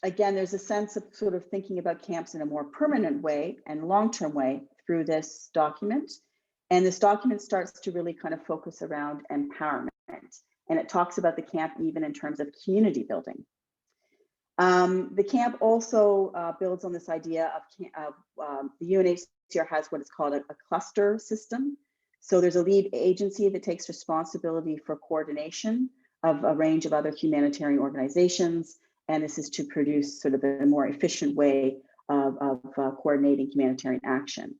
again, there's a sense of sort of thinking about camps in a more permanent way and long-term way through this document. And this document starts to really kind of focus around empowerment. And it talks about the camp even in terms of community building. The camp also builds on this idea of the UNHCR has what is called a cluster system. So there's a lead agency that takes responsibility for coordination of a range of other humanitarian organizations. And this is to produce sort of a more efficient way of coordinating humanitarian action.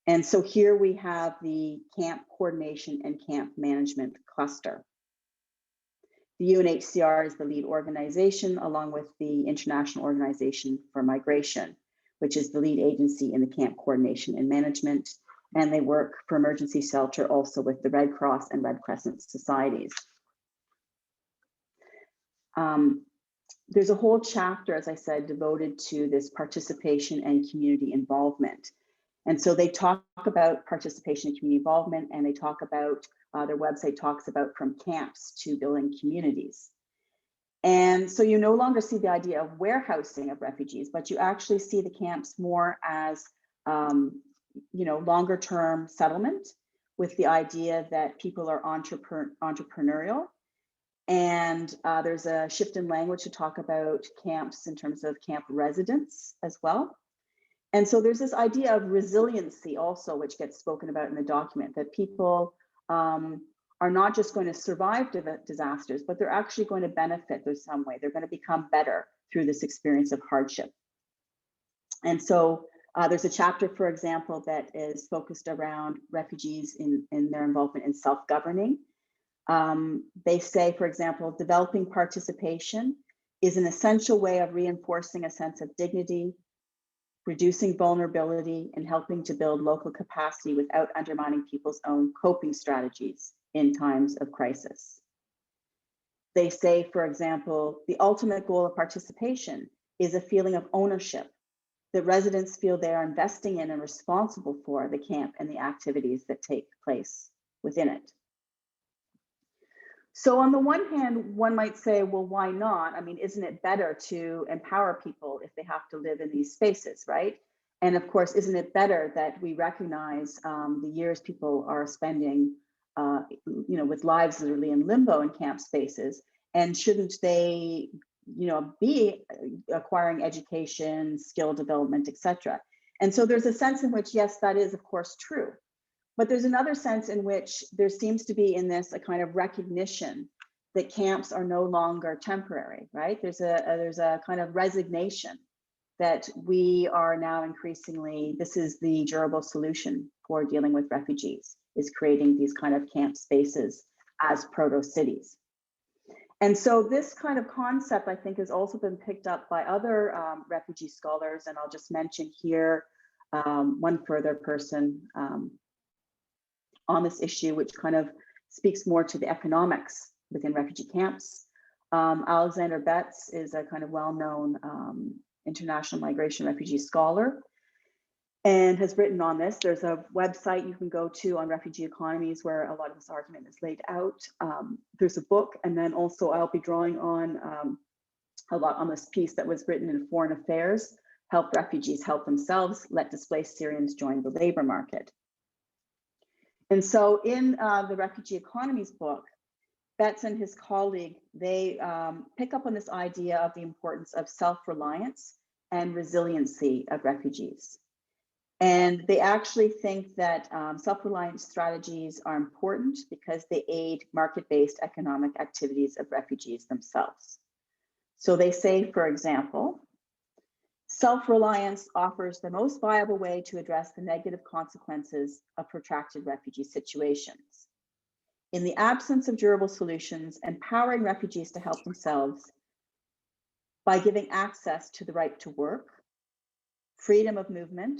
And so here we have the camp coordination and camp management cluster. The UNHCR is the lead organization, along with the International Organization for Migration, which is the lead agency in the camp coordination and management. And they work for emergency shelter also with the Red Cross and Red Crescent societies. There's a whole chapter, as I said, devoted to this participation and community involvement. And so they talk about participation and community involvement, and they talk about, their website talks about from camps to building communities. And so you no longer see the idea of warehousing of refugees, but you actually see the camps more as, longer term settlement, with the idea that people are entrepreneurial. And there's a shift in language to talk about camps in terms of camp residents as well. And so there's this idea of resiliency also, which gets spoken about in the document, that people are not just going to survive disasters, but they're actually going to benefit in some way. They're going to become better through this experience of hardship. And so there's a chapter, for example, that is focused around refugees in their involvement in self-governing. They say, for example, developing participation is an essential way of reinforcing a sense of dignity, reducing vulnerability, and helping to build local capacity without undermining people's own coping strategies in times of crisis. They say, for example, the ultimate goal of participation is a feeling of ownership, that residents feel they are investing in and responsible for the camp and the activities that take place within it. So on the one hand, one might say, well, why not? I mean, isn't it better to empower people if they have to live in these spaces, right? And of course, isn't it better that we recognize the years people are spending, with lives literally in limbo in camp spaces, and shouldn't they, be acquiring education, skill development, etc. And so there's a sense in which, yes, that is of course true. But there's another sense in which there seems to be in this a kind of recognition that camps are no longer temporary, right? There's a kind of resignation that we are now increasingly, this is the durable solution for dealing with refugees, is creating these kind of camp spaces as proto-cities. And so this kind of concept, I think, has also been picked up by other refugee scholars, and I'll just mention here one further person on this issue, which kind of speaks more to the economics within refugee camps. Alexander Betts is a kind of well-known international migration refugee scholar and has written on this. There's a website you can go to on refugee economies where a lot of this argument is laid out. There's a book, and then also I'll be drawing on a lot on this piece that was written in Foreign Affairs, Help Refugees Help Themselves, Let Displaced Syrians Join the Labor Market. And so in the Refugee Economies book, Betts and his colleague, they pick up on this idea of the importance of self-reliance and resiliency of refugees. And they actually think that self-reliance strategies are important because they aid market-based economic activities of refugees themselves. So they say, for example, self-reliance offers the most viable way to address the negative consequences of protracted refugee situations. In the absence of durable solutions, empowering refugees to help themselves by giving access to the right to work, freedom of movement,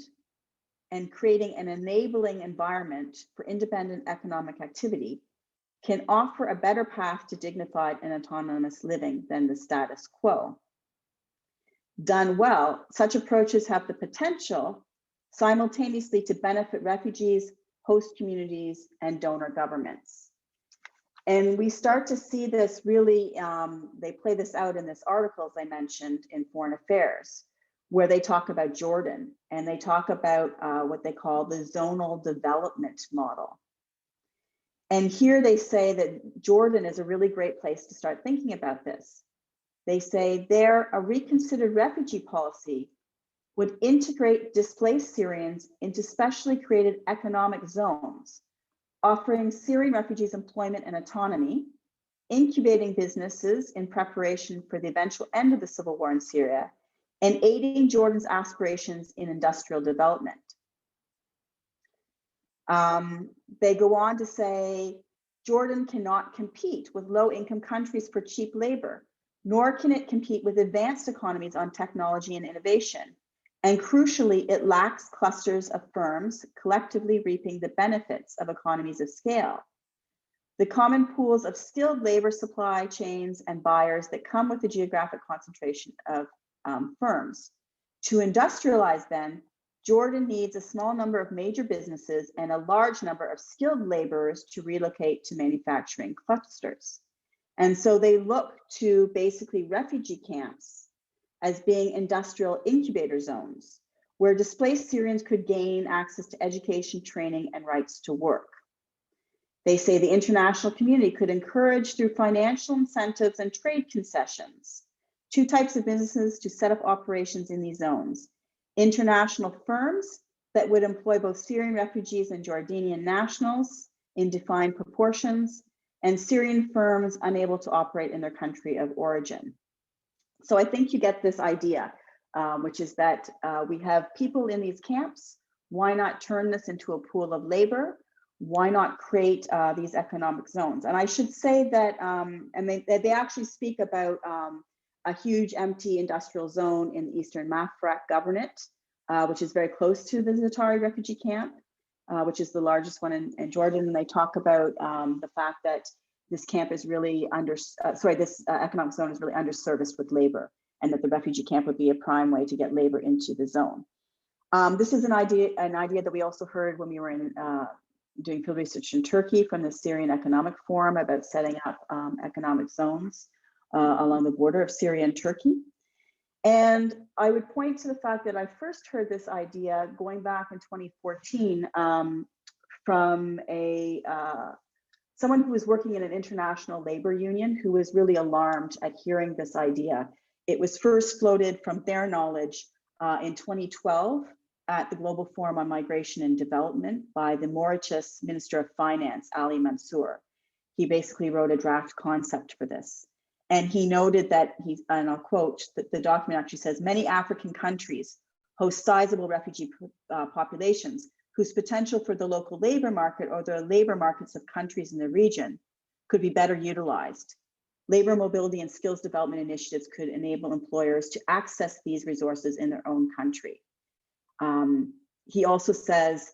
and creating an enabling environment for independent economic activity can offer a better path to dignified and autonomous living than the status quo. Done well, such approaches have the potential simultaneously to benefit refugees, host communities, and donor governments. And we start to see this really, they play this out in this article, as I mentioned, in Foreign Affairs, where they talk about Jordan, and they talk about what they call the zonal development model. And here they say that Jordan is a really great place to start thinking about this. They say there, a reconsidered refugee policy would integrate displaced Syrians into specially created economic zones, offering Syrian refugees employment and autonomy, incubating businesses in preparation for the eventual end of the civil war in Syria, and aiding Jordan's aspirations in industrial development. They go on to say, Jordan cannot compete with low-income countries for cheap labor, nor can it compete with advanced economies on technology and innovation. And crucially, it lacks clusters of firms collectively reaping the benefits of economies of scale. The common pools of skilled labor supply chains and buyers that come with the geographic concentration of firms. To industrialize then, Jordan needs a small number of major businesses and a large number of skilled laborers to relocate to manufacturing clusters. And so they look to basically refugee camps as being industrial incubator zones where displaced Syrians could gain access to education, training, and rights to work. They say the international community could encourage through financial incentives and trade concessions, two types of businesses to set up operations in these zones. International firms that would employ both Syrian refugees and Jordanian nationals in defined proportions, and Syrian firms unable to operate in their country of origin. So I think you get this idea, which is that we have people in these camps. Why not turn this into a pool of labor? Why not create these economic zones? And I should say that, and they actually speak about a huge empty industrial zone in the Eastern Mafraq Governorate, which is very close to the Zatari refugee camp, which is the largest one in Jordan. And they talk about the fact that this camp is really this economic zone is really underserviced with labor, and that the refugee camp would be a prime way to get labor into the zone. This is an idea that we also heard when we were in doing field research in Turkey from the Syrian Economic Forum about setting up economic zones along the border of Syria and Turkey. And I would point to the fact that I first heard this idea going back in 2014 from someone who was working in an international labor union who was really alarmed at hearing this idea. It was first floated from their knowledge in 2012 at the Global Forum on Migration and Development by the Mauritius Minister of Finance, Ali Mansour. He basically wrote a draft concept for this. And he noted that, and I'll quote, that the document actually says, many African countries host sizable refugee populations whose potential for the local labor market or the labor markets of countries in the region could be better utilized. Labor mobility and skills development initiatives could enable employers to access these resources in their own country. He also says,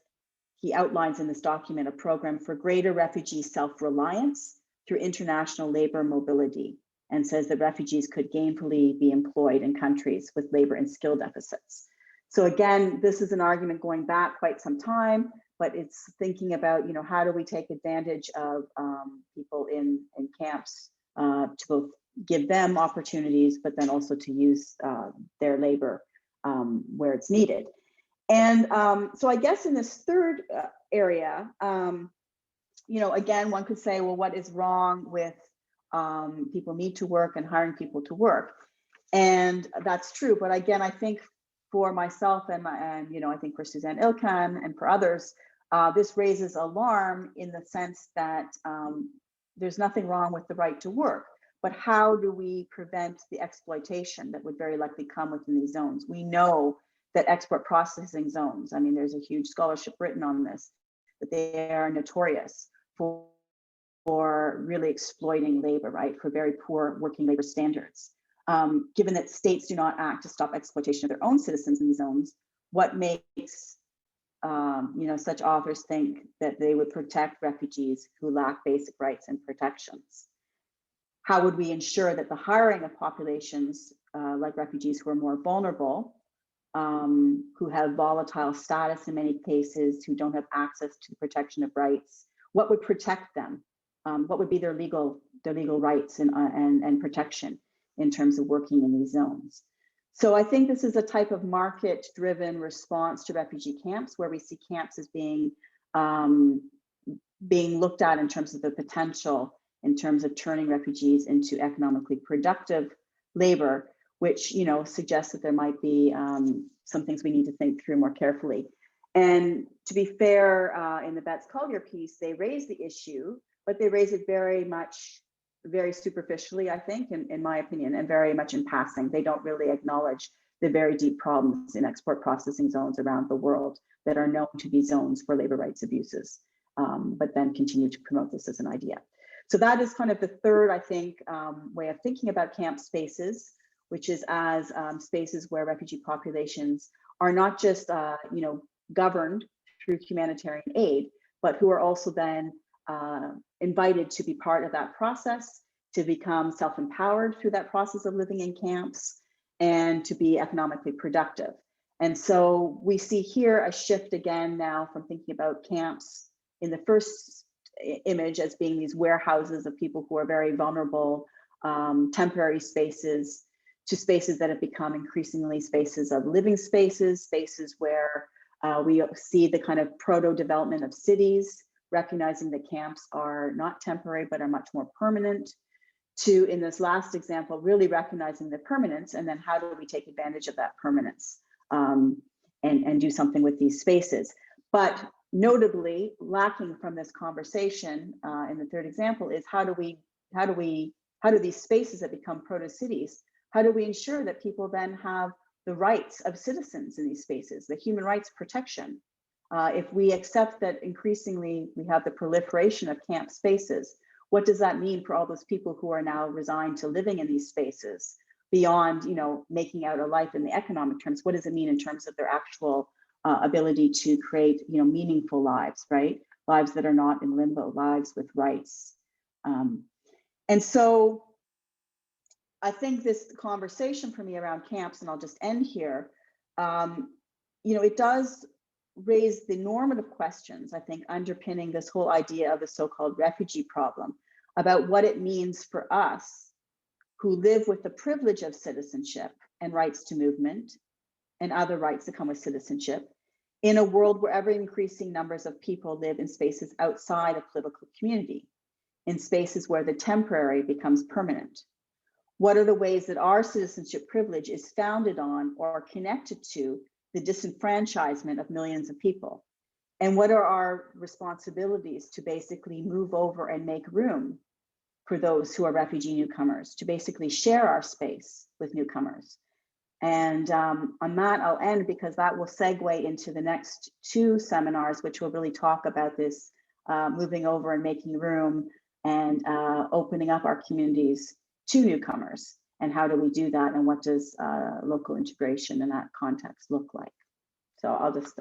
he outlines in this document a program for greater refugee self-reliance through international labor mobility, and says that refugees could gainfully be employed in countries with labor and skill deficits. So again, this is an argument going back quite some time, but it's thinking about, you know, how do we take advantage of people in camps to both give them opportunities, but then also to use their labor where it's needed. And so I guess in this third area, you know, again, one could say, well, what is wrong with people need to work and hiring people to work? And that's true. But again, I think for myself and you know, I think for Suzanne Ilkan and for others, this raises alarm in the sense that there's nothing wrong with the right to work, but how do we prevent the exploitation that would very likely come within these zones? We know that export processing zones, I mean, there's a huge scholarship written on this, that they are notorious for really exploiting labor, right? For very poor working labor standards. Given that states do not act to stop exploitation of their own citizens in these zones, what makes you know, such authors think that they would protect refugees who lack basic rights and protections? How would we ensure that the hiring of populations like refugees who are more vulnerable, who have volatile status in many cases, who don't have access to the protection of rights, what would protect them? What would be their legal rights and protection in terms of working in these zones? So I think this is a type of market-driven response to refugee camps, where we see camps as being looked at in terms of the potential, in terms of turning refugees into economically productive labor, which, you know, suggests that there might be some things we need to think through more carefully. And to be fair, in the Betts Collier piece, they raise the issue, but they raise it very superficially, I think, in my opinion, and very much in passing. They don't really acknowledge the very deep problems in export processing zones around the world that are known to be zones for labor rights abuses, but then continue to promote this as an idea. So that is kind of the third, I think, way of thinking about camp spaces, which is as spaces where refugee populations are not just, you know, governed through humanitarian aid, but who are also then invited to be part of that process, to become self-empowered through that process of living in camps, and to be economically productive. And so we see here a shift again now from thinking about camps in the first image as being these warehouses of people who are very vulnerable, temporary spaces, to spaces that have become increasingly spaces of living spaces, spaces where we see the kind of proto-development of cities, recognizing that camps are not temporary, but are much more permanent, to, in this last example, really recognizing the permanence, and then how do we take advantage of that permanence and do something with these spaces. But notably, lacking from this conversation in the third example is how do these spaces that become proto-cities, how do we ensure that people then have the rights of citizens in these spaces, the human rights protection? If we accept that increasingly we have the proliferation of camp spaces, what does that mean for all those people who are now resigned to living in these spaces beyond, you know, making out a life in the economic terms? What does it mean in terms of their actual ability to create, you know, meaningful lives, right? Lives that are not in limbo, lives with rights. And so I think this conversation for me around camps, and I'll just end here, you know, it does raise the normative questions, I think, underpinning this whole idea of the so-called refugee problem, about what it means for us who live with the privilege of citizenship and rights to movement and other rights that come with citizenship, in a world where ever increasing numbers of people live in spaces outside of political community, in spaces where the temporary becomes permanent. What are the ways that our citizenship privilege is founded on or connected to the disenfranchisement of millions of people? And what are our responsibilities to basically move over and make room for those who are refugee newcomers, to basically share our space with newcomers? And on that, I'll end, because that will segue into the next two seminars, which will really talk about this moving over and making room and opening up our communities to newcomers. And how do we do that? And what does local integration in that context look like? So I'll just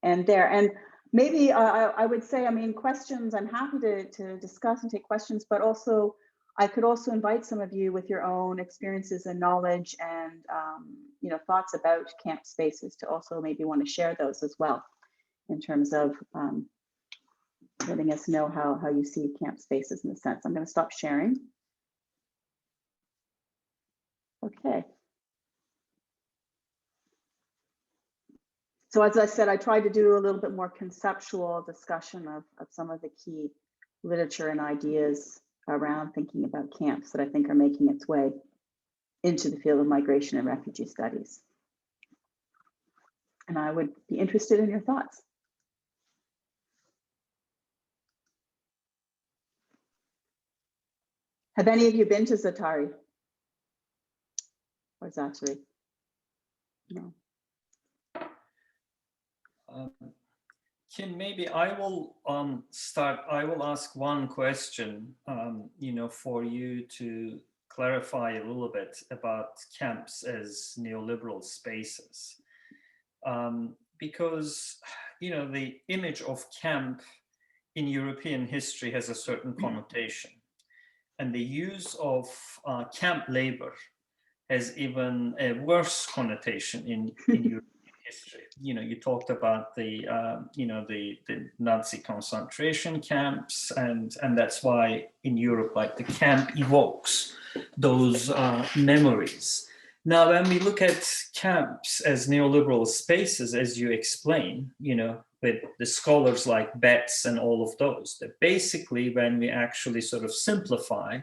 end there. And Maybe I would say, I mean, questions, I'm happy to discuss and take questions, but also I could also invite some of you with your own experiences and knowledge and thoughts about camp spaces to also maybe want to share those as well in terms of letting us know how you see camp spaces in the sense. I'm going to stop sharing. Okay. So as I said, I tried to do a little bit more conceptual discussion of some of the key literature and ideas around thinking about camps that I think are making its way into the field of migration and refugee studies. And I would be interested in your thoughts. Have any of you been to Zatari? Or is actually, no. Kim, maybe I will start. I will ask one question, for you to clarify a little bit about camps as neoliberal spaces. Because, the image of camp in European history has a certain connotation. And the use of camp labor has even a worse connotation in European history. You talked about the Nazi concentration camps, and that's why in Europe, like, the camp evokes those memories. Now, when we look at camps as neoliberal spaces, as you explain, with the scholars like Betts and all of those, that basically when we actually sort of simplify,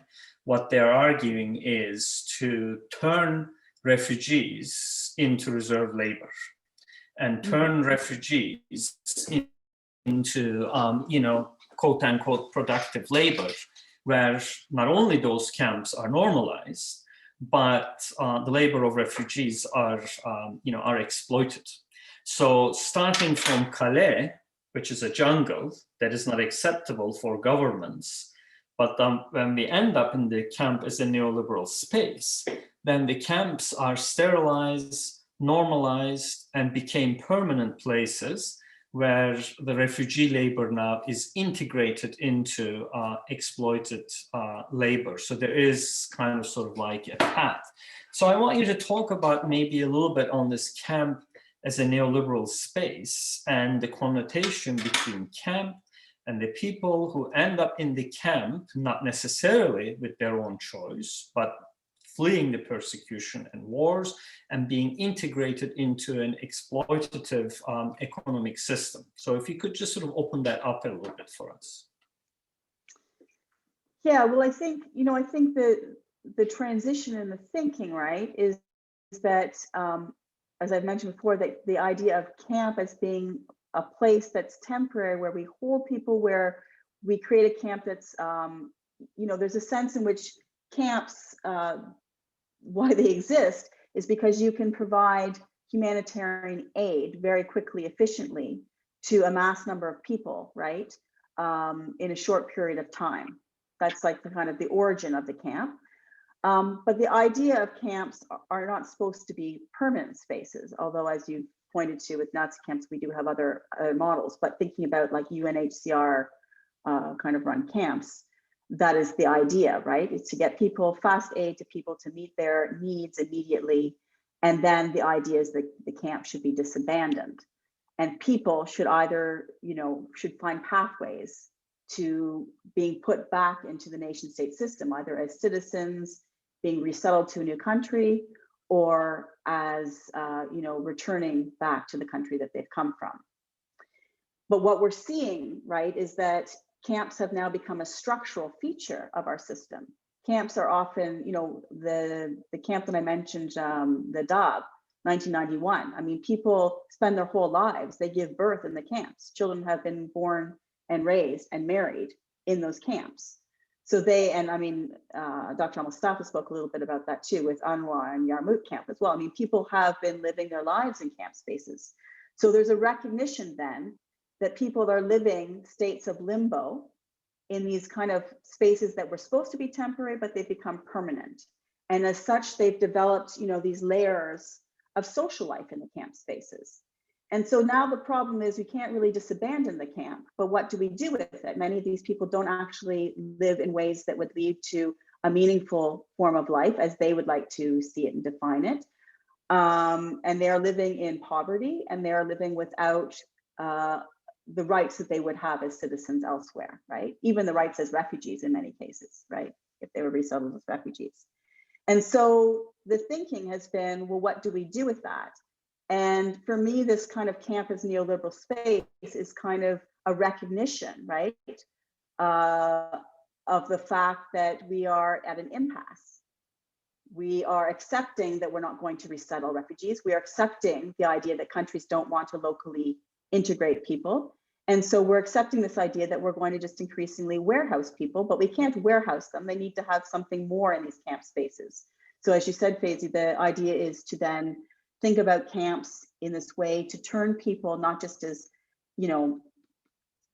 what they're arguing is to turn refugees into reserve labor and turn refugees into, quote unquote, productive labor, where not only those camps are normalized, but the labor of refugees are exploited. So starting from Calais, which is a jungle that is not acceptable for governments, but when we end up in the camp as a neoliberal space, then the camps are sterilized, normalized, and became permanent places where the refugee labor now is integrated into exploited labor. So there is kind of sort of like a path. So I want you to talk about maybe a little bit on this camp as a neoliberal space and the connotation between camp and the people who end up in the camp, not necessarily with their own choice, but fleeing the persecution and wars and being integrated into an exploitative economic system. So if you could just sort of open that up a little bit for us. Yeah, well, I think the transition in the thinking, right, is that, as I've mentioned before, that the idea of camp as being a place that's temporary, where we hold people, where we create a camp that's, there's a sense in which camps, why they exist is because you can provide humanitarian aid very quickly, efficiently to a mass number of people, right, in a short period of time. That's like the kind of the origin of the camp. But the idea of camps are not supposed to be permanent spaces, although as you pointed to with Nazi camps, we do have other models, but thinking about like UNHCR kind of run camps, that is the idea, right? It's to get people, fast aid to people to meet their needs immediately. And then the idea is that the camp should be disabandoned. And people should either, should find pathways to being put back into the nation state system, either as citizens, being resettled to a new country, or as, returning back to the country that they've come from. But what we're seeing, right, is that camps have now become a structural feature of our system. Camps are often, the camp that I mentioned, the DAB, 1991. I mean, people spend their whole lives, they give birth in the camps. Children have been born and raised and married in those camps. So Dr. Al-Mustafa spoke a little bit about that too with Anwar and Yarmouk camp as well. I mean, people have been living their lives in camp spaces. So there's a recognition then that people are living states of limbo in these kind of spaces that were supposed to be temporary, but they've become permanent. And as such, they've developed, these layers of social life in the camp spaces. And so now the problem is we can't really just abandon the camp, but what do we do with it? Many of these people don't actually live in ways that would lead to a meaningful form of life as they would like to see it and define it. And they are living in poverty, and they are living without the rights that they would have as citizens elsewhere, right? Even the rights as refugees in many cases, right? If they were resettled as refugees. And so the thinking has been, well, what do we do with that? And for me, this kind of camp as neoliberal space is kind of a recognition, right? Of the fact that we are at an impasse. We are accepting that we're not going to resettle refugees. We are accepting the idea that countries don't want to locally integrate people. And so we're accepting this idea that we're going to just increasingly warehouse people, but we can't warehouse them. They need to have something more in these camp spaces. So as you said, Faizi, the idea is to then think about camps in this way to turn people not just as, you know,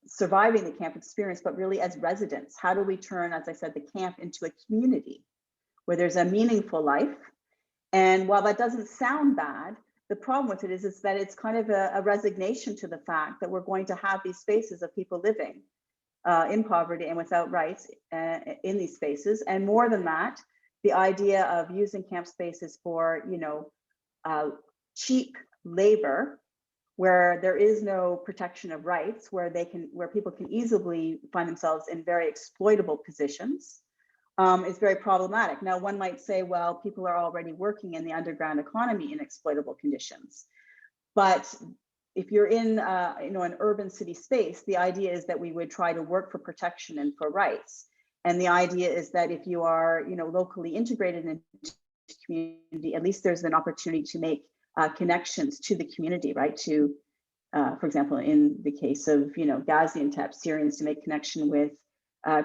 surviving the camp experience, but really as residents. How do we turn, as I said, the camp into a community where there's a meaningful life? And while that doesn't sound bad, the problem with it is that it's kind of a resignation to the fact that we're going to have these spaces of people living in poverty and without rights in these spaces. And more than that, the idea of using camp spaces for, you know, cheap labor, where there is no protection of rights, where people can easily find themselves in very exploitable positions, is very problematic. Now, one might say, well, people are already working in the underground economy in exploitable conditions. But if you're in you know, an urban city space, the idea is that we would try to work for protection and for rights. And the idea is that if you are, you know, locally integrated into the community, at least there's an opportunity to make connections to the community, right? To, for example, in the case of, you know, Gaziantep, Syrians, to make connection with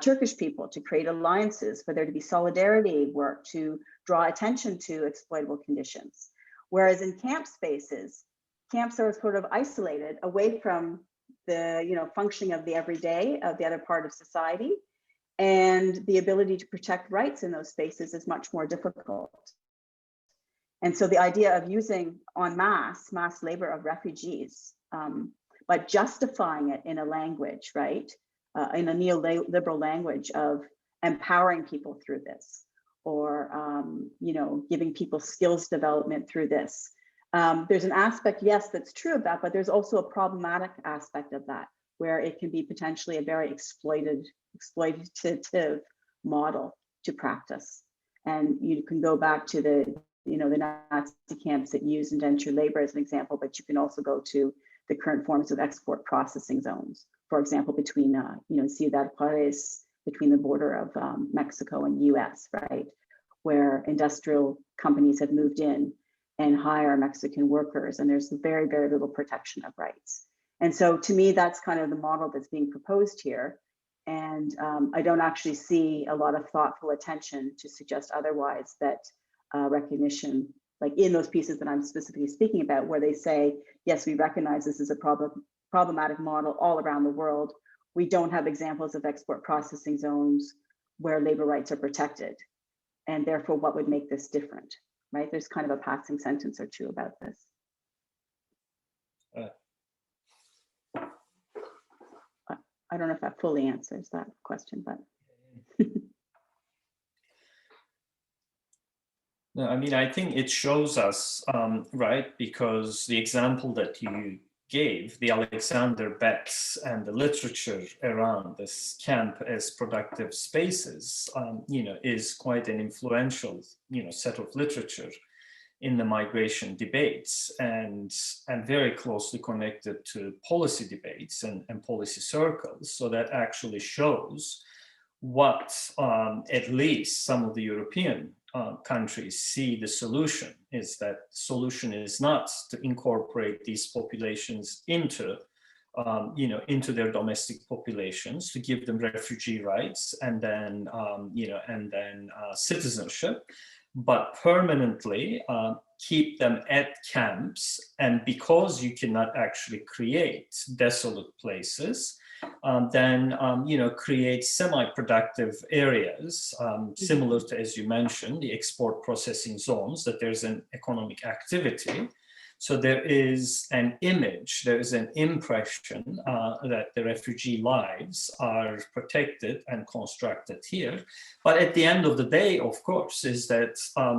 Turkish people, to create alliances, for there to be solidarity work, to draw attention to exploitable conditions. Whereas in camp spaces, camps are sort of isolated away from the, you know, functioning of the everyday of the other part of society. And the ability to protect rights in those spaces is much more difficult. And so the idea of using en mass labor of refugees, but justifying it in a language, right? In a neoliberal language of empowering people through this, or you know, giving people skills development through this. There's an aspect, yes, that's true of that, but there's also a problematic aspect of that, where it can be potentially a very exploitative model to practice. And you can go back to the, you know, the Nazi camps that use indentured labor as an example, but you can also go to the current forms of export processing zones. For example, between, you know, Ciudad Juarez, between the border of Mexico and US, right? Where industrial companies have moved in and hire Mexican workers, and there's very, very little protection of rights. And so to me, that's kind of the model that's being proposed here. And I don't actually see a lot of thoughtful attention to suggest otherwise, that recognition, like in those pieces that I'm specifically speaking about, where they say, yes, we recognize this is a problematic model all around the world. We don't have examples of export processing zones where labor rights are protected. And therefore, what would make this different, right? There's kind of a passing sentence or two about this. I don't know if that fully answers that question, but. No, I mean, I think it shows us, right, because the example that you gave, the Alexander Betts and the literature around this camp as productive spaces, you know, is quite an influential, you know, set of literature in the migration debates, and very closely connected to policy debates and policy circles. So that actually shows what at least some of the European countries see the solution is. That solution is not to incorporate these populations into you know, into their domestic populations, to give them refugee rights and then you know, and then citizenship, but permanently keep them at camps. And because you cannot actually create desolate places, then you know, create semi-productive areas, similar to, as you mentioned, the export processing zones, that there's an economic activity, So there is an image, there is an impression that the refugee lives are protected and constructed here. But at the end of the day, of course, is that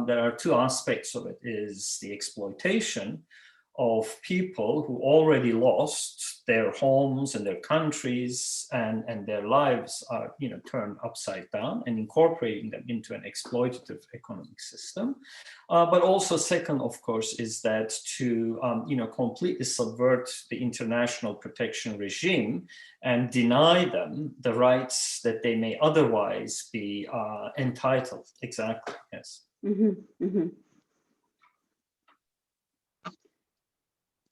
there are two aspects of it, is the exploitation of people who already lost their homes and their countries, and their lives are, you know, turned upside down, and incorporating them into an exploitative economic system. But also second, of course, is that to you know, completely subvert the international protection regime and deny them the rights that they may otherwise be entitled. Exactly, yes.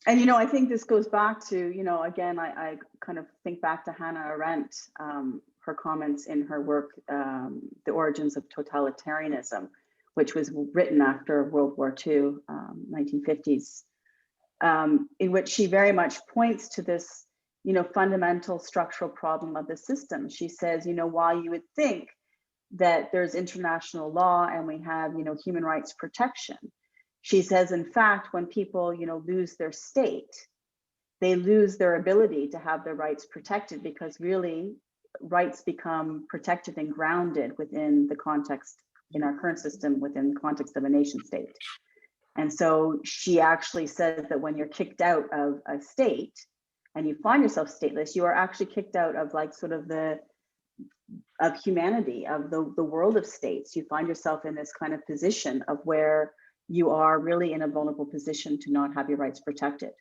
And, you know, I think this goes back to, you know, again, I kind of think back to Hannah Arendt, her comments in her work, The Origins of Totalitarianism, which was written after World War II, 1950s, in which she very much points to this, you know, fundamental structural problem of the system. She says, you know, while you would think that there's international law and we have, you know, human rights protection, she says, in fact, when people, you know, lose their state, they lose their ability to have their rights protected, because really rights become protected and grounded within the context, in our current system, within the context of a nation state. And so she actually says that when you're kicked out of a state and you find yourself stateless, you are actually kicked out of like sort of of humanity, of the world of states. You find yourself in this kind of position of where you are really in a vulnerable position to not have your rights protected.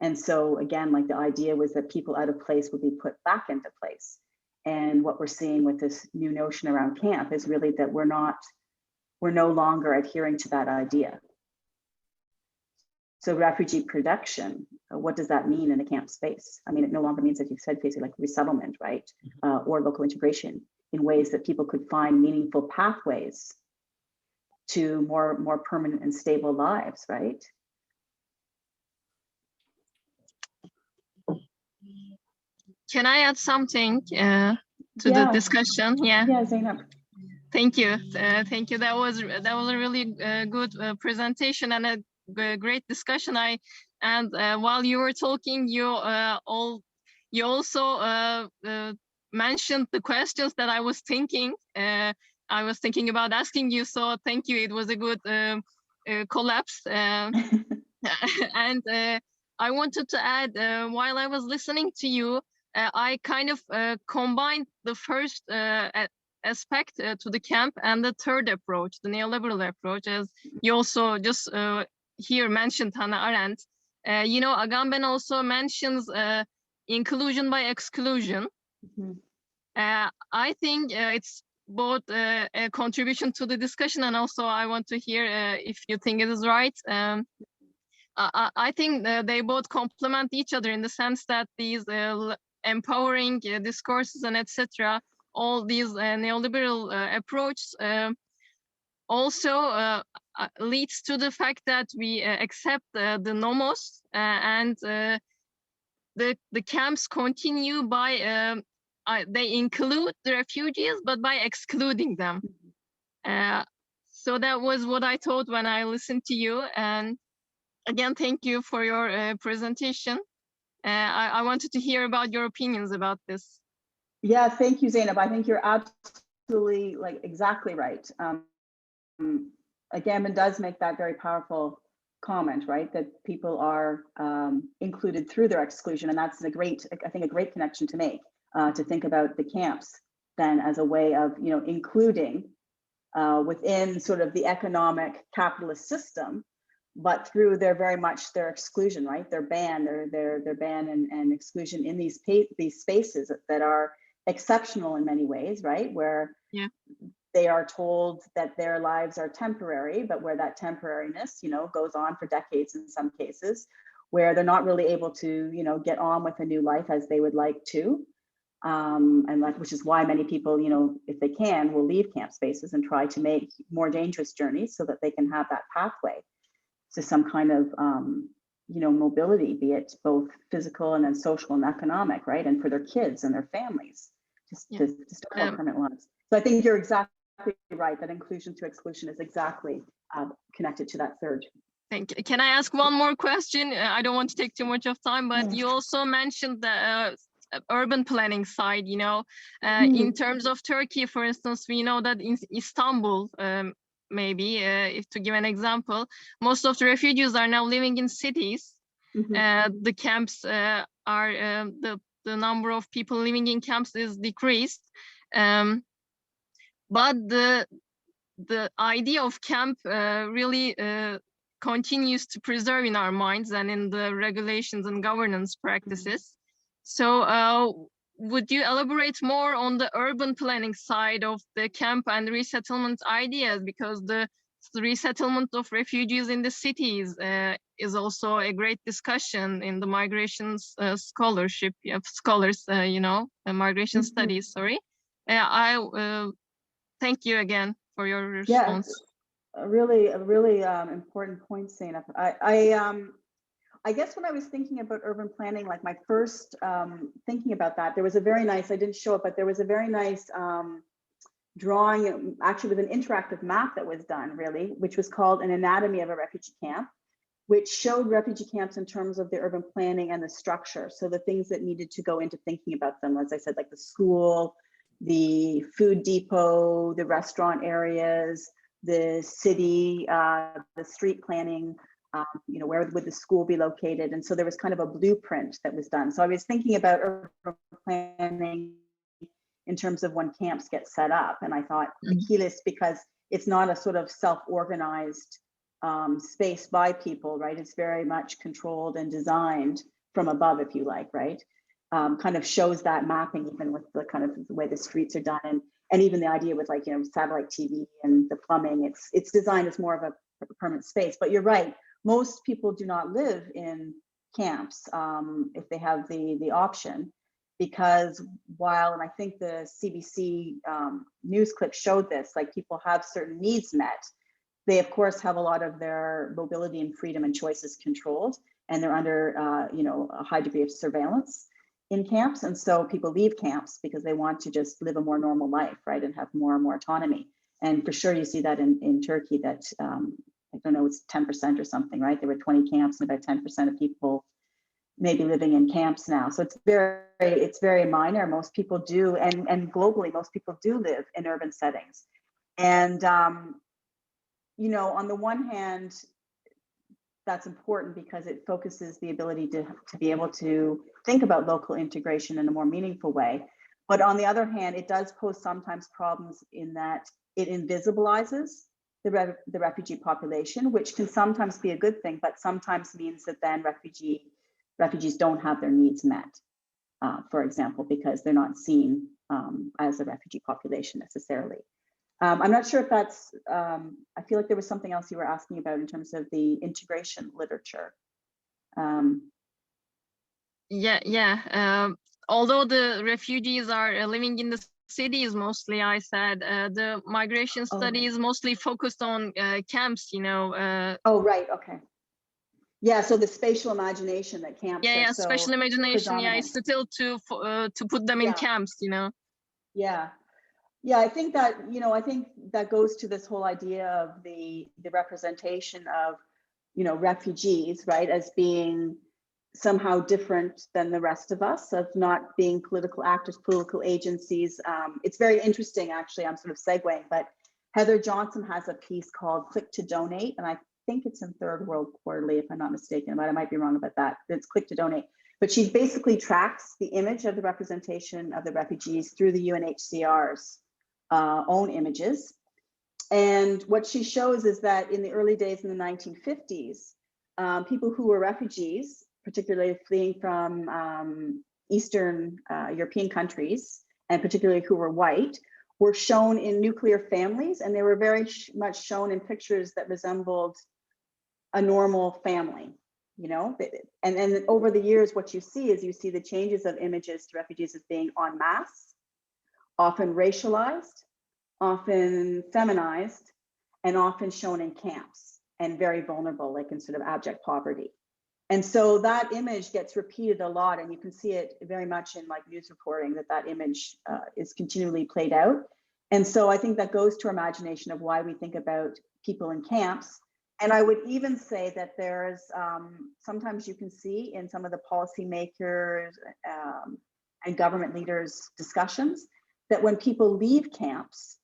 And so again, like the idea was that people out of place would be put back into place. And what we're seeing with this new notion around camp is really that we're no longer adhering to that idea. So refugee production, what does that mean in a camp space? I mean, it no longer means, as you've said, basically like resettlement, right? Or local integration in ways that people could find meaningful pathways to more permanent and stable lives, right? Can I add something to the discussion? Yeah, Zainab. Thank you. Thank you. That was a really good presentation and a great discussion. While you were talking, you also mentioned the questions that I was thinking. I was thinking about asking you. So thank you. It was a good collapse. And I wanted to add, while I was listening to you, I kind of combined the first aspect to the camp and the third approach, the neoliberal approach, as you also just here mentioned Hannah Arendt. You know, Agamben also mentions inclusion by exclusion. I think it's both a contribution to the discussion, and also I want to hear if you think it is right. I think they both complement each other in the sense that these empowering discourses and etc., all these neoliberal approaches also leads to the fact that we accept the nomos and the camps continue by they include the refugees, but by excluding them. So that was what I thought when I listened to you. And again, thank you for your presentation. I wanted to hear about your opinions about this. Yeah, thank you, Zainab. I think you're absolutely exactly right. Agamben does make that very powerful comment, right? That people are included through their exclusion, and that's a great connection to make, to think about the camps then as a way of, you know, including within sort of the economic capitalist system, but through very much their exclusion, right? Their ban, their ban and exclusion in these spaces that are exceptional in many ways, right? Where they are told that their lives are temporary, but where that temporariness, you know, goes on for decades in some cases, where they're not really able to, you know, get on with a new life as they would like to. Which is why many people, you know, if they can, will leave camp spaces and try to make more dangerous journeys so that they can have that pathway to some kind of, you know, mobility, be it both physical and then social and economic, right? And for their kids and their families, to start more permanent lives. So I think you're exactly right, that inclusion to exclusion is exactly connected to that third Thank you. Can I ask one more question? I don't want to take too much of time, but you also mentioned the urban planning side, you know, in terms of Turkey, for instance, we know that in Istanbul, maybe, if to give an example, most of the refugees are now living in cities. The camps are, the number of people living in camps is decreased. But the idea of camp really continues to preserve in our minds and in the regulations and governance practices. So would you elaborate more on the urban planning side of the camp and resettlement ideas? Because the resettlement of refugees in the cities is also a great discussion in the migrations scholarship of scholars, you know, migration studies, sorry. Thank you again for your response. Yes, a really important point, Zeynep. I guess when I was thinking about urban planning, like my first thinking about that, there was a very nice, I didn't show it, but there was a very nice drawing, actually with an interactive map that was done, really, which was called An Anatomy of a Refugee Camp, which showed refugee camps in terms of the urban planning and the structure. So the things that needed to go into thinking about them, as I said, like the school, the food depot, the restaurant areas, the city, the street planning, you know, where would the school be located? And so there was kind of a blueprint that was done. So I was thinking about urban planning in terms of when camps get set up. And I thought the key list, because it's not a sort of self-organized space by people, right? It's very much controlled and designed from above, if you like, right? Kind of shows that mapping, even with the kind of the way the streets are done, and even the idea with, like, you know, satellite TV and the plumbing. It's designed as more of a permanent space. But you're right, most people do not live in camps if they have the option, because while, and I think the CBC news clip showed this, like people have certain needs met, they of course have a lot of their mobility and freedom and choices controlled, and they're under you know, a high degree of surveillance in camps. And so people leave camps because they want to just live a more normal life, right, and have more and more autonomy. And for sure you see that in Turkey, that I don't know, it's 10% or something, right? There were 20 camps and about 10% of people maybe living in camps now. So it's very minor. Most people do, and globally, most people do live in urban settings. And you know, on the one hand, that's important because it focuses the ability to be able to think about local integration in a more meaningful way. But on the other hand, it does pose sometimes problems in that it invisibilizes the refugee population, which can sometimes be a good thing, but sometimes means that then refugees don't have their needs met, for example, because they're not seen as a refugee population necessarily. I'm not sure if that's, I feel like there was something else you were asking about in terms of the integration literature. Although the refugees are living in the cities mostly, I said the migration studies mostly focused on camps, you know. Oh, right, okay. Yeah, so the spatial imagination that camps are so spatial imagination, predominant. is still to put them in camps, you know. Yeah, I think that, you know, I think that goes to this whole idea of the representation of, you know, refugees, right, as being somehow different than the rest of us, of not being political actors, political agencies. It's very interesting, actually, I'm sort of segueing, but Heather Johnson has a piece called Click to Donate, and I think it's in Third World Quarterly, if I'm not mistaken, but I might be wrong about that. It's Click to Donate. But she basically tracks the image of the representation of the refugees through the UNHCR's own images. And what she shows is that in the early days in the 1950s, people who were refugees, particularly fleeing from Eastern European countries, and particularly who were white, were shown in nuclear families, and they were very much shown in pictures that resembled a normal family, you know. And then over the years, what you see is the changes of images to refugees as being en masse, often racialized, often feminized, and often shown in camps and very vulnerable, like in sort of abject poverty. And so that image gets repeated a lot, and you can see it very much in like news reporting, that image is continually played out. And so I think that goes to our imagination of why we think about people in camps And I would even say that there's sometimes you can see in some of the policymakers and government leaders' discussions that when people leave camps,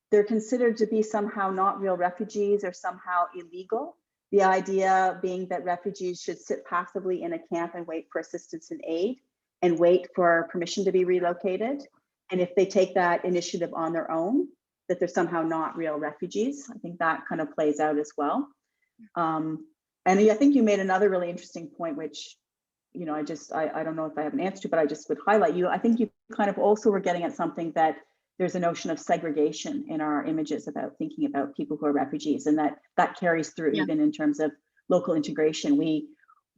they're considered to be somehow not real refugees or somehow illegal. The idea being that refugees should sit passively in a camp and wait for assistance and aid and wait for permission to be relocated. And if they take that initiative on their own, that they're somehow not real refugees. I think that kind of plays out as well. And I think you made another really interesting point, which, you know, I don't know if I have an answer to, but I just would highlight you. I think you kind of also were getting at something that there's a notion of segregation in our images about thinking about people who are refugees, and that carries through even in terms of local integration.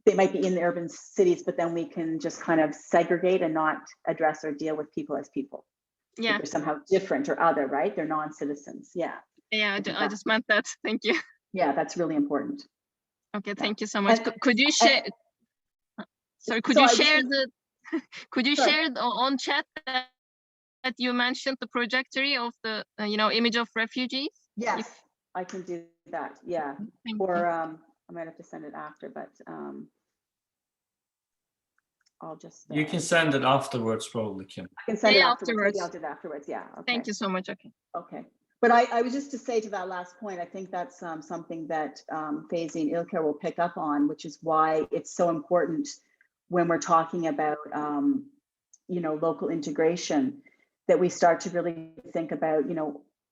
They might be in the urban cities, but then we can just kind of segregate and not address or deal with people as people. Yeah. They're somehow different or other, right? They're non-citizens. Yeah. Yeah, I just meant that. Thank you. Yeah, that's really important. Okay, thank you so much. Could you share? Sorry, could you share the? Could you share on chat that you mentioned the trajectory of the image of refugees? Yes, I can do that. Yeah. Or I might have to send it after, but I'll just. You can send it afterwards, probably, Kim. I can send it afterwards. Maybe I'll do it afterwards. Yeah. Okay. Thank you so much. Okay. Okay. But I was just to say to that last point, I think that's something that Faizi and Ilker will pick up on, which is why it's so important when we're talking about, local integration, that we start to really think about,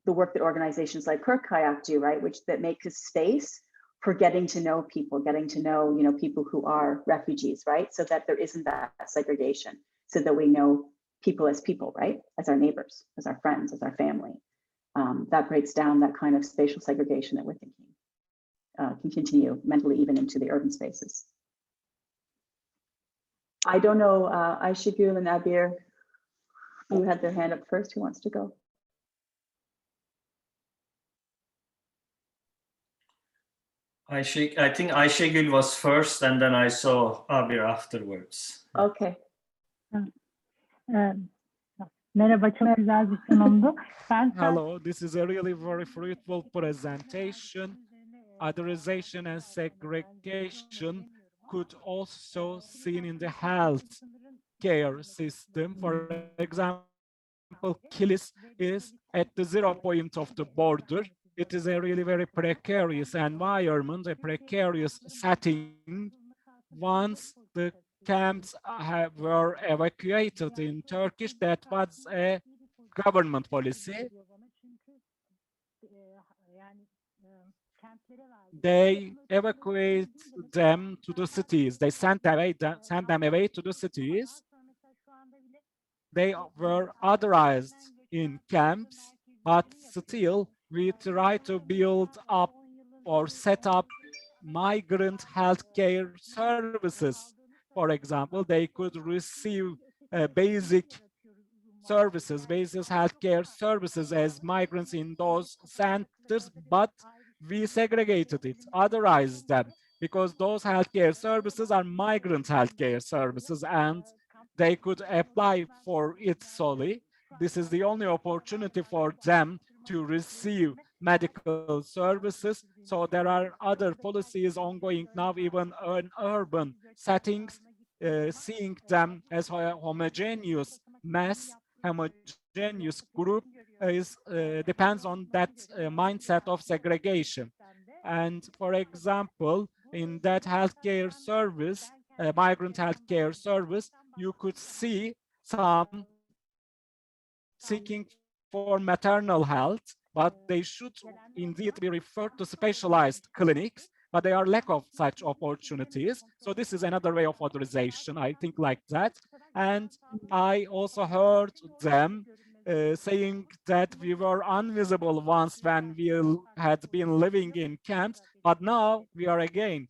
the work that organizations like Kirk Kayak do, right? That make a space for getting to know people, people who are refugees, right? So that there isn't that segregation, so that we know people, right? As our neighbors, as our friends, as our family. That breaks down that kind of spatial segregation that we're thinking can continue mentally even into the urban spaces. I don't know, Ayşegül and Abir, who had their hand up first, who wants to go? I think Ayşegül was first, and then I saw Abir afterwards. Okay. Merhaba, çok güzel bir sunumdu. Hello, this is a really very fruitful presentation. Otherization and segregation could also seen in the health care system. For example, Kilis is at the 0 point of the border. It is a really very precarious environment, a precarious setting. Once the camps were evacuated in Turkish, that was a government policy. They evacuate them to the cities. They sent them away to the cities. They were otherized in camps, but still we try to build up or set up migrant healthcare services. For example, they could receive basic healthcare services as migrants in those centers, but we segregated it, otherized them, because those healthcare services are migrant healthcare services and they could apply for it solely. This is the only opportunity for them to receive medical services. So there are other policies ongoing now, even in urban settings, seeing them as a homogeneous mass, homogeneous group depends on that mindset of segregation. And for example, in that healthcare service, migrant healthcare service, you could see some seeking for maternal health, but they should indeed be referred to specialized clinics, but there are lack of such opportunities. So this is another way of authorization, I think, like that. And I also heard them saying that we were invisible once when we had been living in camps, but now we are again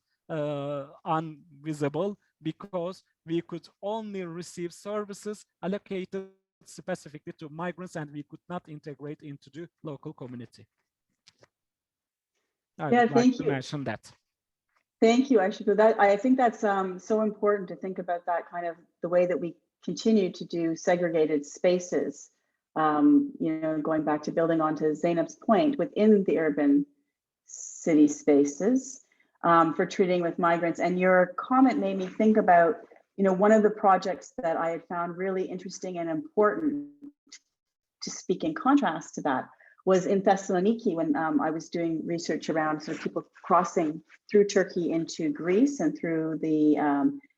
invisible because we could only receive services allocated specifically to migrants and we could not integrate into the local community. I would like to mention that. Thank you, Ayşegül. I think that's so important to think about that kind of the way that we continue to do segregated spaces. Going back to building onto Zeynep's point, within the urban city spaces for treating with migrants. And your comment made me think about, you know, one of the projects that I had found really interesting and important to speak in contrast to that was in Thessaloniki when I was doing research around sort of people crossing through Turkey into Greece and through the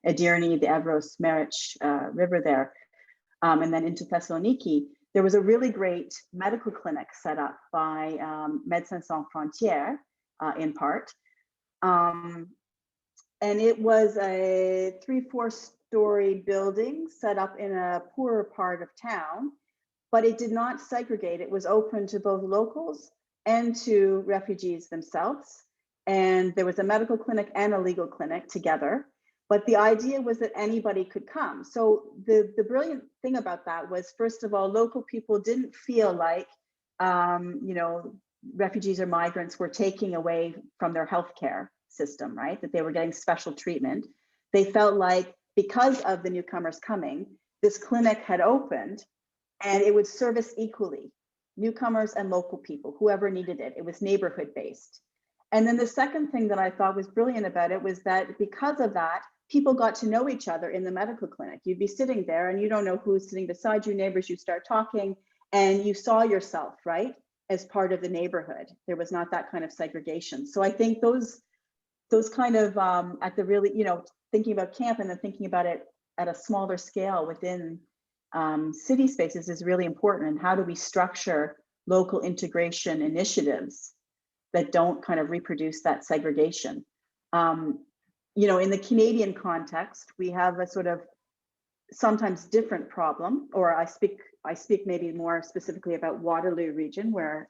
Edirne, the Evros, Meriç river there, and then into Thessaloniki. There was a really great medical clinic set up by Médecins Sans Frontières in part. And it was a 3-4 story building set up in a poorer part of town, but it did not segregate. It was open to both locals and to refugees themselves. And there was a medical clinic and a legal clinic together. But the idea was that anybody could come. So the brilliant thing about that was, first of all, local people didn't feel like, you know, refugees or migrants were taking away from their healthcare system, right? That they were getting special treatment. They felt like because of the newcomers coming, this clinic had opened and it would service equally newcomers and local people, whoever needed it. It was neighborhood based. And then the second thing that I thought was brilliant about it was that because of that, people got to know each other in the medical clinic. You'd be sitting there and you don't know who's sitting beside you, neighbors, you start talking and you saw yourself, right? As part of the neighborhood. There was not that kind of segregation. So I think those kind of at the really, you know, thinking about camp and then thinking about it at a smaller scale within city spaces is really important. And how do we structure local integration initiatives that don't kind of reproduce that segregation? You know, in the Canadian context, we have a sort of sometimes different problem, or I speak maybe more specifically about Waterloo region, where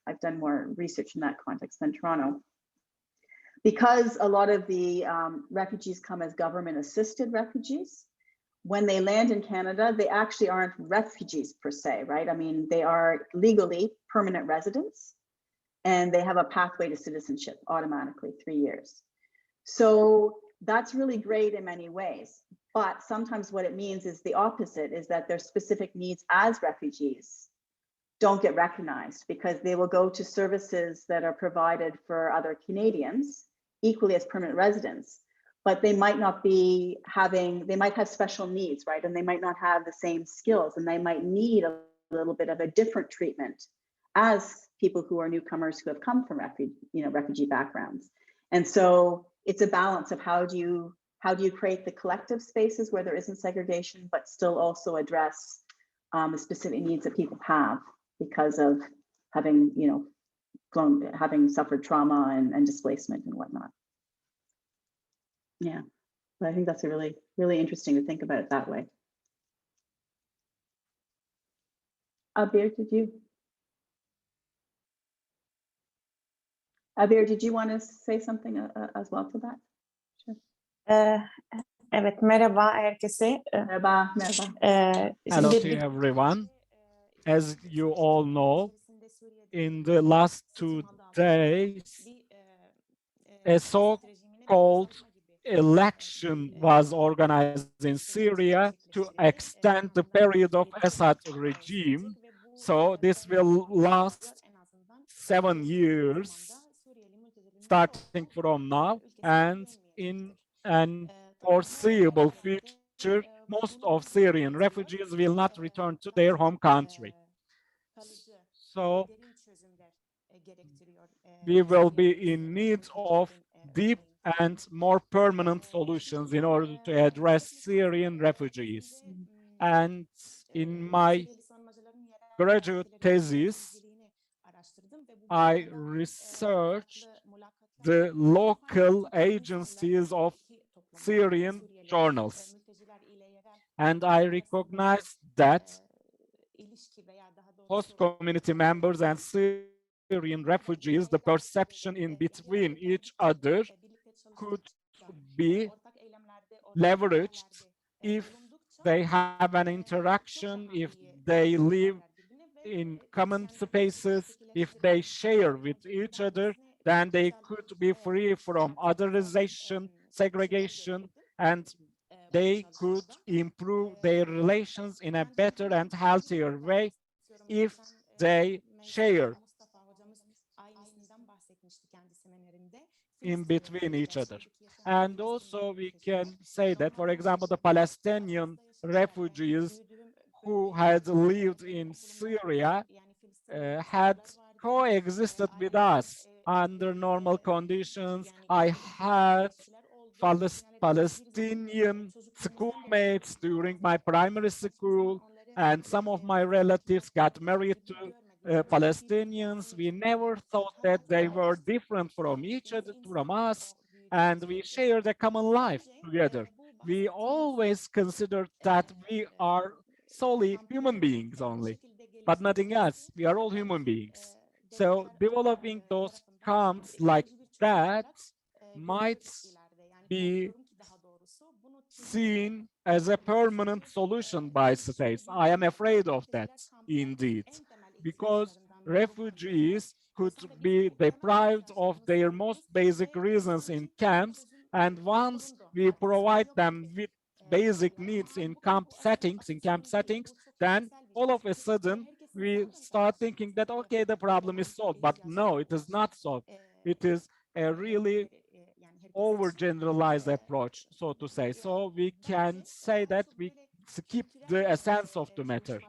I've done more research in that context than Toronto. Because a lot of the refugees come as government assisted refugees, when they land in Canada, they actually aren't refugees per se, right? I mean, they are legally permanent residents and they have a pathway to citizenship automatically, 3 years. So that's really great in many ways. But sometimes what it means is the opposite, is that their specific needs as refugees don't get recognized because they will go to services that are provided for other Canadians equally as permanent residents, but they might not be having, they might have special needs, right? And they might not have the same skills and they might need a little bit of a different treatment as people who are newcomers who have come from refugee backgrounds. And so it's a balance of how do you create the collective spaces where there isn't segregation, but still also address the specific needs that people have because of having, having suffered trauma and displacement and whatnot. Yeah, but I think that's a really, really interesting to think about it that way. Abir, did you want to say something as well to that? Sure. Evet, merhaba herkese. Merhaba. Hello to everyone. As you all know, in the last 2 days, a so-called election was organized in Syria to extend the period of Assad regime. So this will last 7 years, starting from now, and in an foreseeable future, most of Syrian refugees will not return to their home country. So we will be in need of deep and more permanent solutions in order to address Syrian refugees. And in my graduate thesis, I researched the local agencies of Syrian journals. And I recognized that host community members and Syrian refugees, the perception in between each other could be leveraged if they have an interaction, if they live in common spaces, if they share with each other, then they could be free from otherization, segregation, and they could improve their relations in a better and healthier way if they share. in between each other. And also we can say that, for example, the Palestinian refugees who had lived in Syria had coexisted with us under normal conditions. I had Palestinian schoolmates during my primary school, and some of my relatives got married to Palestinians. We never thought that they were different from each other, from us, and we shared a common life together. We always considered that we are solely human beings only, but nothing else. We are all human beings. So developing those camps like that might be seen as a permanent solution by states. I am afraid of that, indeed, because refugees could be deprived of their most basic reasons in camps, and once we provide them with basic needs in camp settings, then all of a sudden we start thinking that, okay, the problem is solved, but no, it is not solved. It is a really overgeneralized approach, so to say. So we can say that we skip the essence of the matter,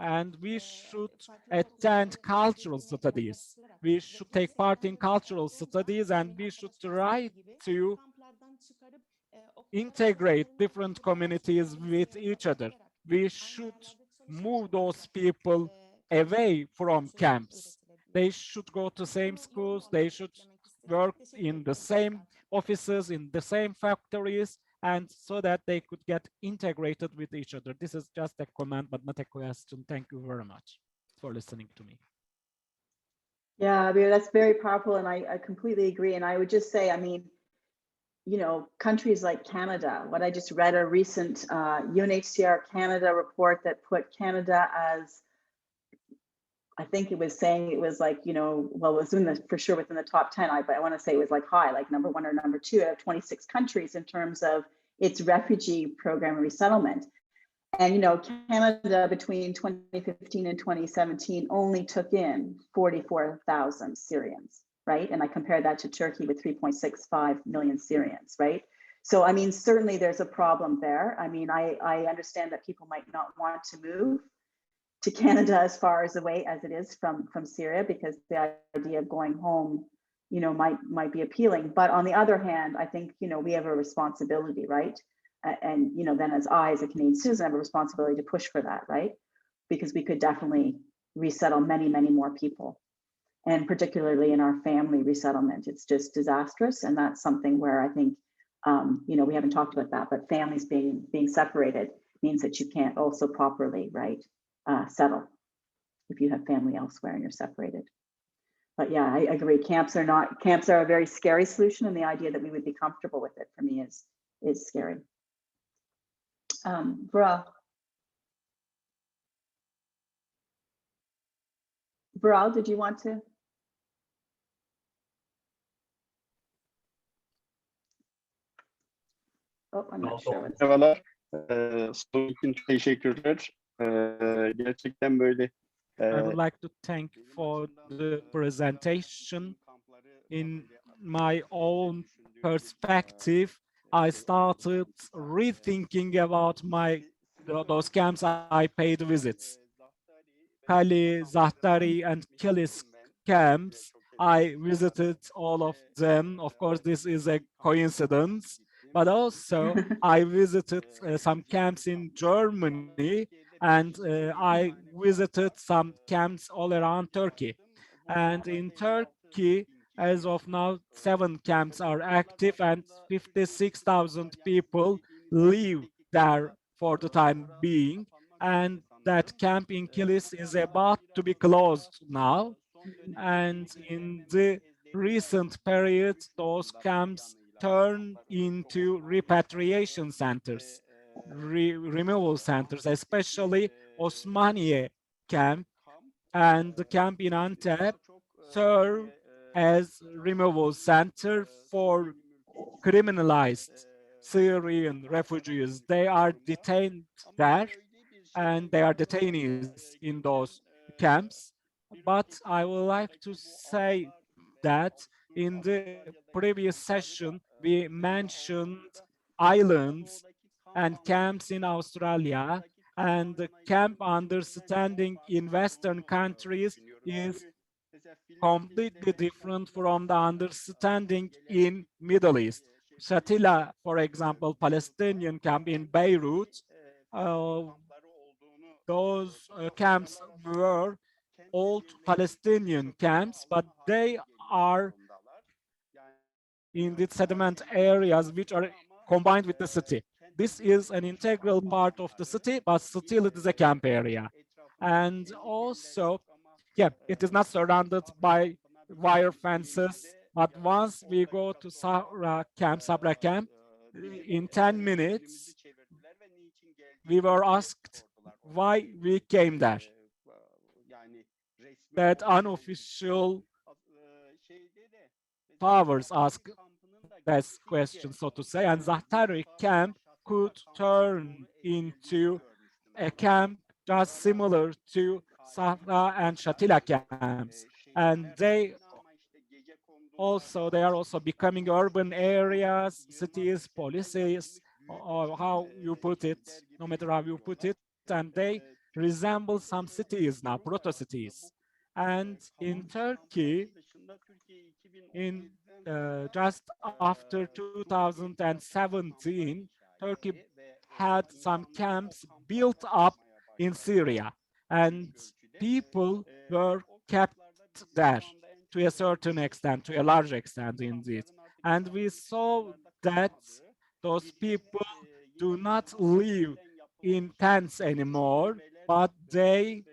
and we should attend cultural studies. We should take part in cultural studies, and we should try to integrate different communities with each other. We should move those people away from camps. They should go to same schools, they should work in the same offices, in the same factories, and so that they could get integrated with each other. This is just a comment, but not a question. Thank you very much for listening to me. Yeah, I mean, that's very powerful, and I completely agree. And I would just say, I mean, you know, countries like Canada, what I just read a recent UNHCR Canada report that put Canada as, I think it was saying it was like, you know, well, it was in the, for sure within the top 10, but I want to say it was like high, like number 1 or number 2 out of 26 countries in terms of its refugee program resettlement. And, you know, Canada between 2015 and 2017 only took in 44,000 Syrians, right? And I compare that to Turkey with 3.65 million Syrians, right? So, I mean, certainly there's a problem there. I mean, I understand that people might not want to move to Canada as far as away as it is from Syria, because the idea of going home, you know, might be appealing. But on the other hand, I think, you know, we have a responsibility, right? And, you know, then as a Canadian citizen, I have a responsibility to push for that, right? Because we could definitely resettle many, many more people. And particularly in our family resettlement, it's just disastrous. And that's something where I think, you know, we haven't talked about that, but families being separated means that you can't also properly, right, settle if you have family elsewhere and you're separated. But yeah, I agree. Camps are a very scary solution, and the idea that we would be comfortable with it for me is scary. Viral, did you want to? Oh, I'm not sure. Merhabalar. Soru için teşekkürler. Gerçekten böyle. I would like to thank for the presentation. In my own perspective, I started rethinking about those camps I paid visits. Kali, Zahtari, and Kilis camps. I visited all of them. Of course, this is a coincidence, but also I visited some camps in Germany, and I visited some camps all around Turkey. And in Turkey, as of now, 7 camps are active, and 56,000 people live there for the time being. And that camp in Kilis is about to be closed now. And in the recent period, those camps turn into repatriation centers, removal centers, especially Osmaniye camp and the camp in Antep serve as removal center for criminalized Syrian refugees. They are detained there, and they are detainees in those camps. But I would like to say that In the previous session, we mentioned islands and camps in Australia, and the camp understanding in Western countries is completely different from the understanding in Middle East. Shatila, for example, Palestinian camp in Beirut, those camps were old Palestinian camps, but they are in the settlement areas which are combined with the city. This is an integral part of the city, but still it is a camp area. And also, yeah, it is not surrounded by wire fences, but once we go to Sabra camp, in 10 minutes, we were asked why we came there. That unofficial powers ask that question, so to say, and Zahtari camp could turn into a camp just similar to Safra and Shatila camps. And they are also becoming urban areas, cities, policies, or how you put it, no matter how you put it, and they resemble some cities now, proto-cities. And in Turkey, in just after 2017, Turkey had some camps built up in Syria, and people were kept there to a certain extent, to a large extent indeed. And we saw that those people do not live in tents anymore, but they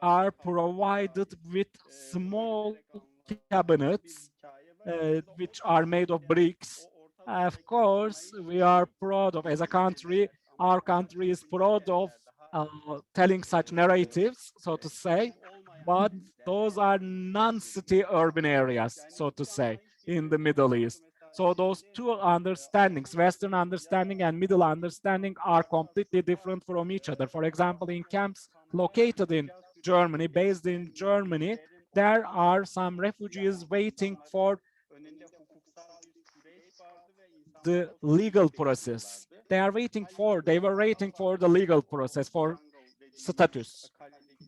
are provided with small cabinets which are made of bricks. Of course, we are proud of, as a country, our country is proud of telling such narratives, so to say, but those are non-city urban areas, so to say, in the Middle East. So those two understandings, Western understanding and Middle understanding, are completely different from each other. For example, in camps located in Germany, based in Germany, there are some refugees waiting for the legal process. They were waiting for the legal process for status.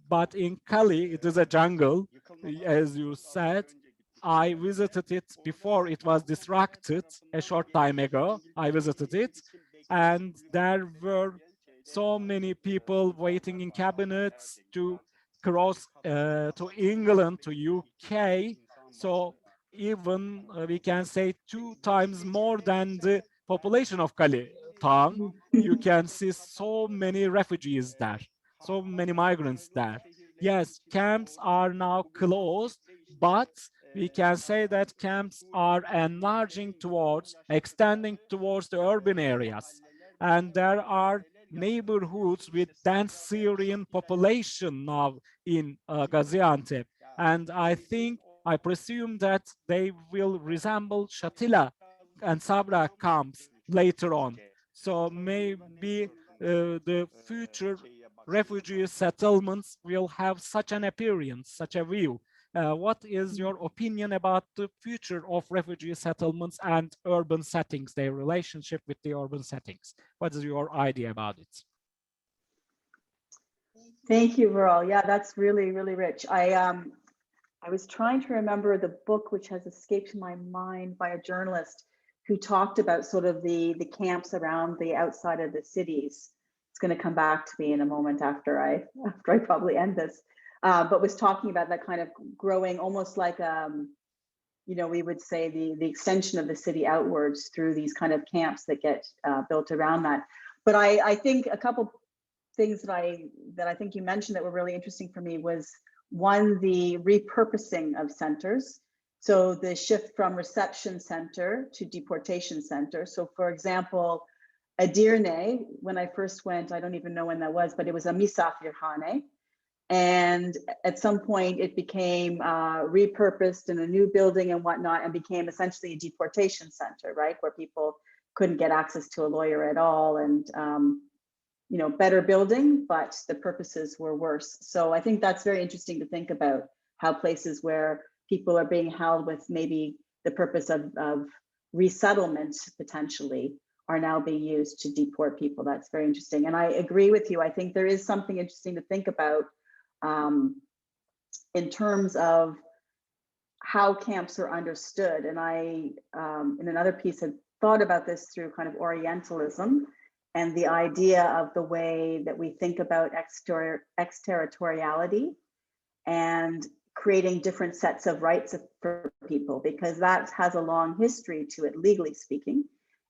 But in Cali, it is a jungle, as you said. I visited it before it was disrupted a short time ago. I visited it, and there were so many people waiting in cabinets to cross to England, to UK. So even we can say 2 times more than the population of Cali town. You can see so many refugees there, so many migrants there. Yes, camps are now closed, but we can say that camps are enlarging towards, extending towards the urban areas. And there are neighborhoods with dense Syrian population now in Gaziantep. And I presume that they will resemble Shatila and Sabra camps later on. So maybe the future refugee settlements will have such an appearance, such a view. What is your opinion about the future of refugee settlements and urban settings, their relationship with the urban settings? What is your idea about it? Thank you, Viral. Yeah, that's really, really rich. I was trying to remember the book which has escaped my mind by a journalist who talked about sort of the camps around the outside of the cities. It's going to come back to me in a moment after I probably end this, but was talking about that kind of growing, almost like we would say the extension of the city outwards through these kind of camps that get built around that. But I think a couple things that I think you mentioned that were really interesting for me was, one, the repurposing of centers. So the shift from reception center to deportation center. So for example, Edirne, when I first went, I don't even know when that was, but it was a misafirhane. And at some point it became repurposed in a new building and whatnot, and became essentially a deportation center, right? Where people couldn't get access to a lawyer at all. And better building, but the purposes were worse. So I think that's very interesting to think about, how places where people are being held with maybe the purpose of resettlement potentially are now being used to deport people. That's very interesting. And I agree with you. I think there is something interesting to think about in terms of how camps are understood. And I, in another piece, had thought about this through kind of Orientalism and the idea of the way that we think about exterritoriality and creating different sets of rights for people, because that has a long history to it, legally speaking.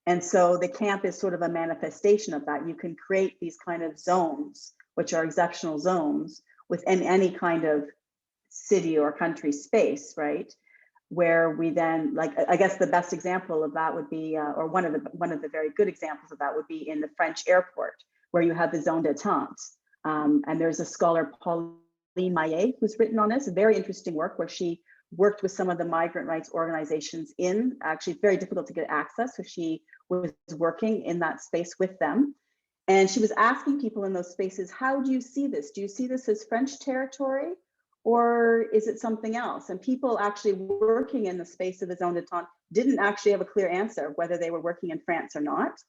And so the camp is sort of a manifestation of that. You can create these kind of zones, which are exceptional zones within any kind of city or country space, right? Where we then, like, I guess the best example of that would be, or one of the very good examples of that would be in the French airport, where you have the zone détente. And there's a scholar, Pauline Maillet, who's written on this, a very interesting work where she worked with some of the migrant rights organizations in, actually very difficult to get access. So she was working in that space with them. And she was asking people in those spaces, how do you see this? Do you see this as French territory, or is it something else? And people actually working in the space of the zone détente didn't actually have a clear answer whether they were working in France or not.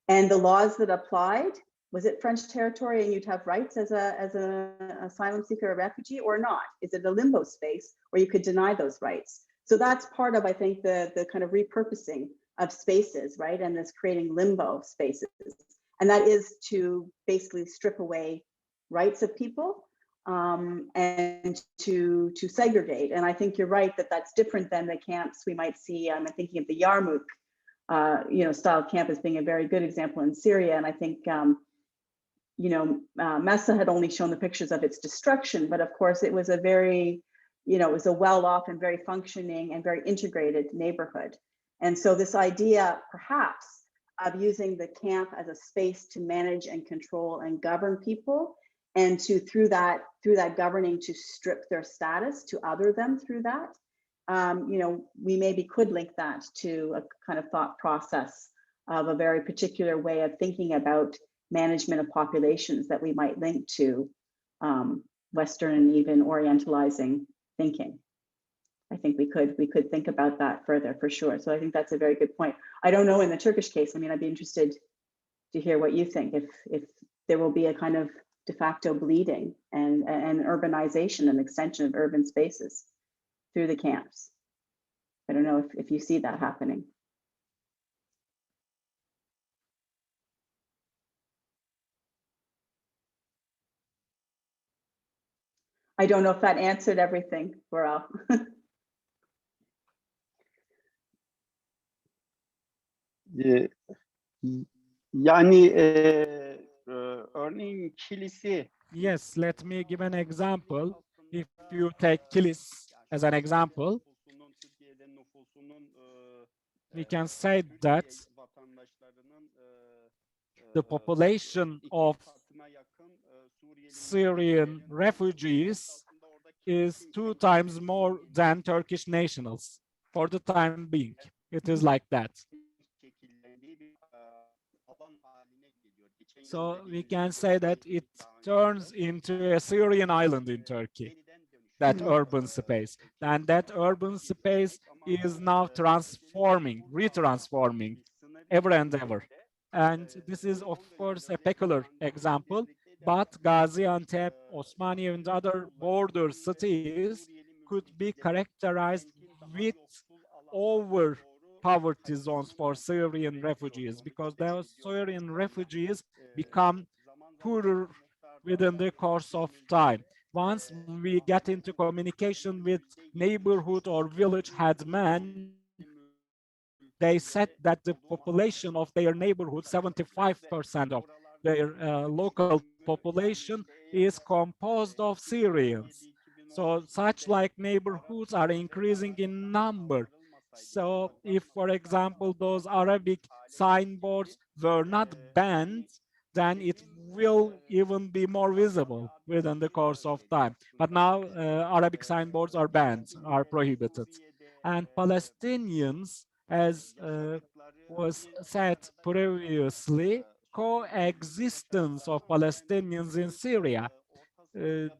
And the laws that applied, was it French territory and you'd have rights as an asylum seeker or refugee, or not? Is it a limbo space where you could deny those rights? So that's part of, I think, the kind of repurposing of spaces, right? And this creating limbo spaces. And that is to basically strip away rights of people and to segregate. And I think you're right that that's different than the camps we might see. I'm thinking of the Yarmouk, style camp as being a very good example in Syria. And I think, Messa had only shown the pictures of its destruction, but of course it was a very, it was a well-off and very functioning and very integrated neighborhood. And so this idea, perhaps, of using the camp as a space to manage and control and govern people, and to through that governing to strip their status, to other them through that, we maybe could link that to a kind of thought process of a very particular way of thinking about management of populations that we might link to Western and even Orientalizing thinking. I think we could think about that further for sure. So I think that's a very good point. I don't know in the Turkish case. I mean, I'd be interested to hear what you think, if there will be a kind of de facto bleeding and urbanization and extension of urban spaces through the camps. I don't know if you see that happening. I don't know if that answered everything, Boral. Yani örneğin kilisi. Yes, let me give an example. If you take Kilis as an example, we can say that the population of Syrian refugees is 2 times more than Turkish nationals for the time being. It is like that. So we can say that it turns into a Syrian island in Turkey, that urban space. And that urban space is now retransforming ever and ever. And this is, of course, a peculiar example, but Gaziantep, Osmaniye, and other border cities could be characterized with over poverty zones for Syrian refugees, because those Syrian refugees become poorer within the course of time. Once we get into communication with neighborhood or village headmen, they said that the population of their neighborhood, 75% of their local population is composed of Syrians. So such like neighborhoods are increasing in number. So if, for example, those Arabic signboards were not banned, then it will even be more visible within the course of time. But now Arabic signboards are banned, are prohibited. And Palestinians, as was said previously, coexistence of Palestinians in Syria.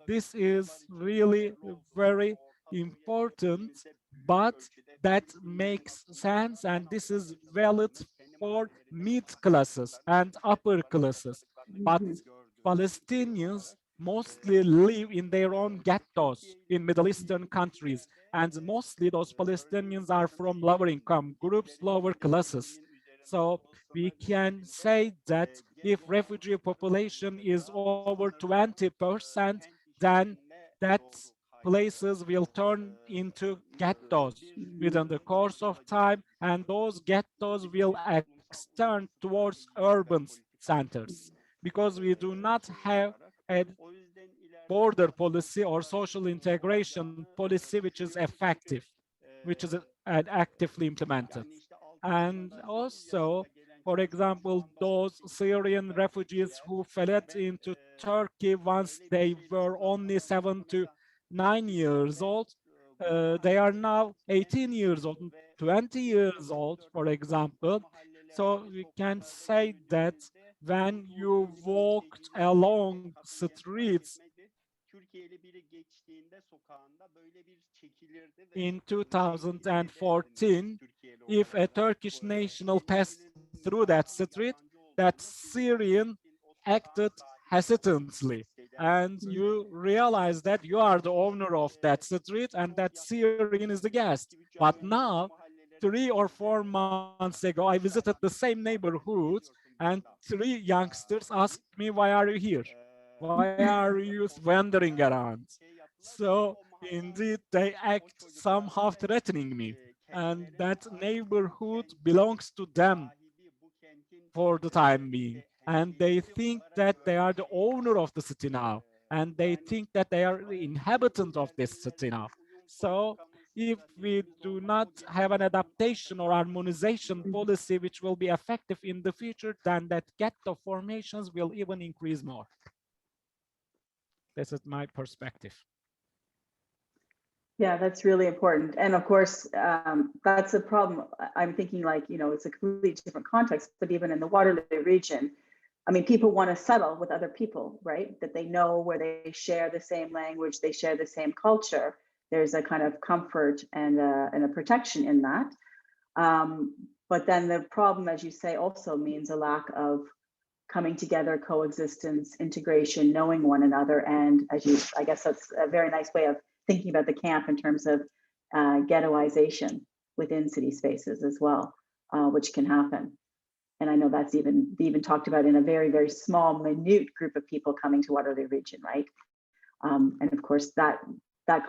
This is really very important, but that makes sense, and this is valid for mid classes and upper classes. But Palestinians mostly live in their own ghettos in Middle Eastern countries, and mostly those Palestinians are from lower income groups, lower classes. So we can say that if refugee population is over 20%, then that places will turn into ghettos within the course of time, and those ghettos will extend towards urban centers because we do not have a border policy or social integration policy which is effective, which is actively implemented. And also, for example, those Syrian refugees who fled into Turkey once they were only 7 to 9 years old, they are now 18 years old, 20 years old, for example. So we can say that when you walked along streets in 2014, if a Turkish national passed through that street, that Syrian acted hesitantly. And you realize that you are the owner of that street and that Syrian is the guest. But now, 3 or 4 months ago, I visited the same neighborhood and 3 youngsters asked me, why are you here? Why are you wandering around? So indeed, they act somehow threatening me. And that neighborhood belongs to them for the time being. And they think that they are the owner of the city now. And they think that they are the inhabitant of this city now. So if we do not have an adaptation or harmonization policy which will be effective in the future, then that ghetto formations will even increase more. This is my perspective. Yeah, that's really important. And of course, that's a problem. I'm thinking like, you know, it's a completely different context, but even in the Waterloo region, I mean, people want to settle with other people, right? That they know where they share the same language, they share the same culture. There's a kind of comfort and a protection in that. But then the problem, as you say, also means a lack of coming together, coexistence, integration, knowing one another. And as you, I guess that's a very nice way of thinking about the camp in terms of ghettoization within city spaces as well, which can happen. And I know that's even talked about in a very, very small, minute group of people coming to Waterloo region, right? And of course, that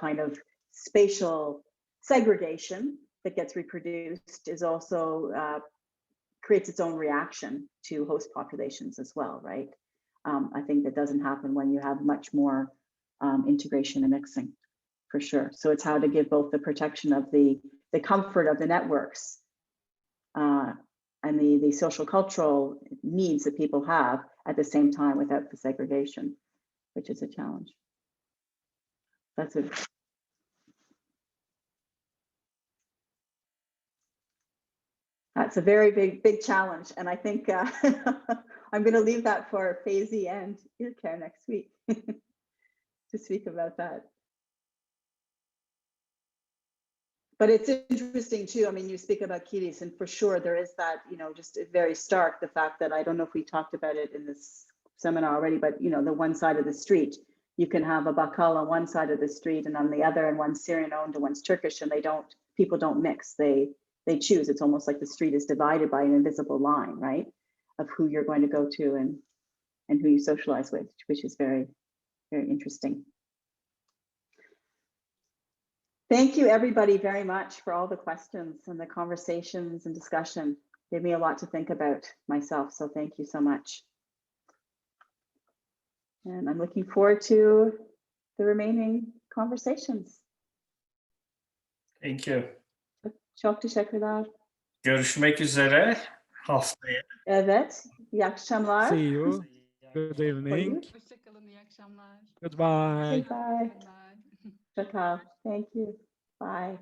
kind of spatial segregation that gets reproduced is also creates its own reaction to host populations as well, right? I think that doesn't happen when you have much more integration and mixing, for sure. So it's how to give both the protection of the comfort of the networks and the social cultural needs that people have at the same time without the segregation, which is a challenge. That's it. That's a very big challenge. And I think I'm going to leave that for Faizi and Irker next week to speak about that. But it's interesting too. I mean, you speak about Kilis, and for sure there is that, you know, just very stark, the fact that I don't know if we talked about it in this seminar already, but you know, the one side of the street, you can have a bakal on one side of the street and on the other, and one's Syrian owned and one's Turkish, and people don't mix. They choose. It's almost like the street is divided by an invisible line, right? Of who you're going to go to and who you socialize with, which is very, very interesting. Thank you everybody very much for all the questions and the conversations and discussion. Gave me a lot to think about myself, so thank you so much. And I'm looking forward to the remaining conversations. Thank you. Çok teşekkürler. Görüşmek üzere haftaya. Evet, iyi akşamlar. See you. Good evening. Hoşçakalın, iyi akşamlar. Goodbye. Goodbye. Ciao. Thank you. Bye.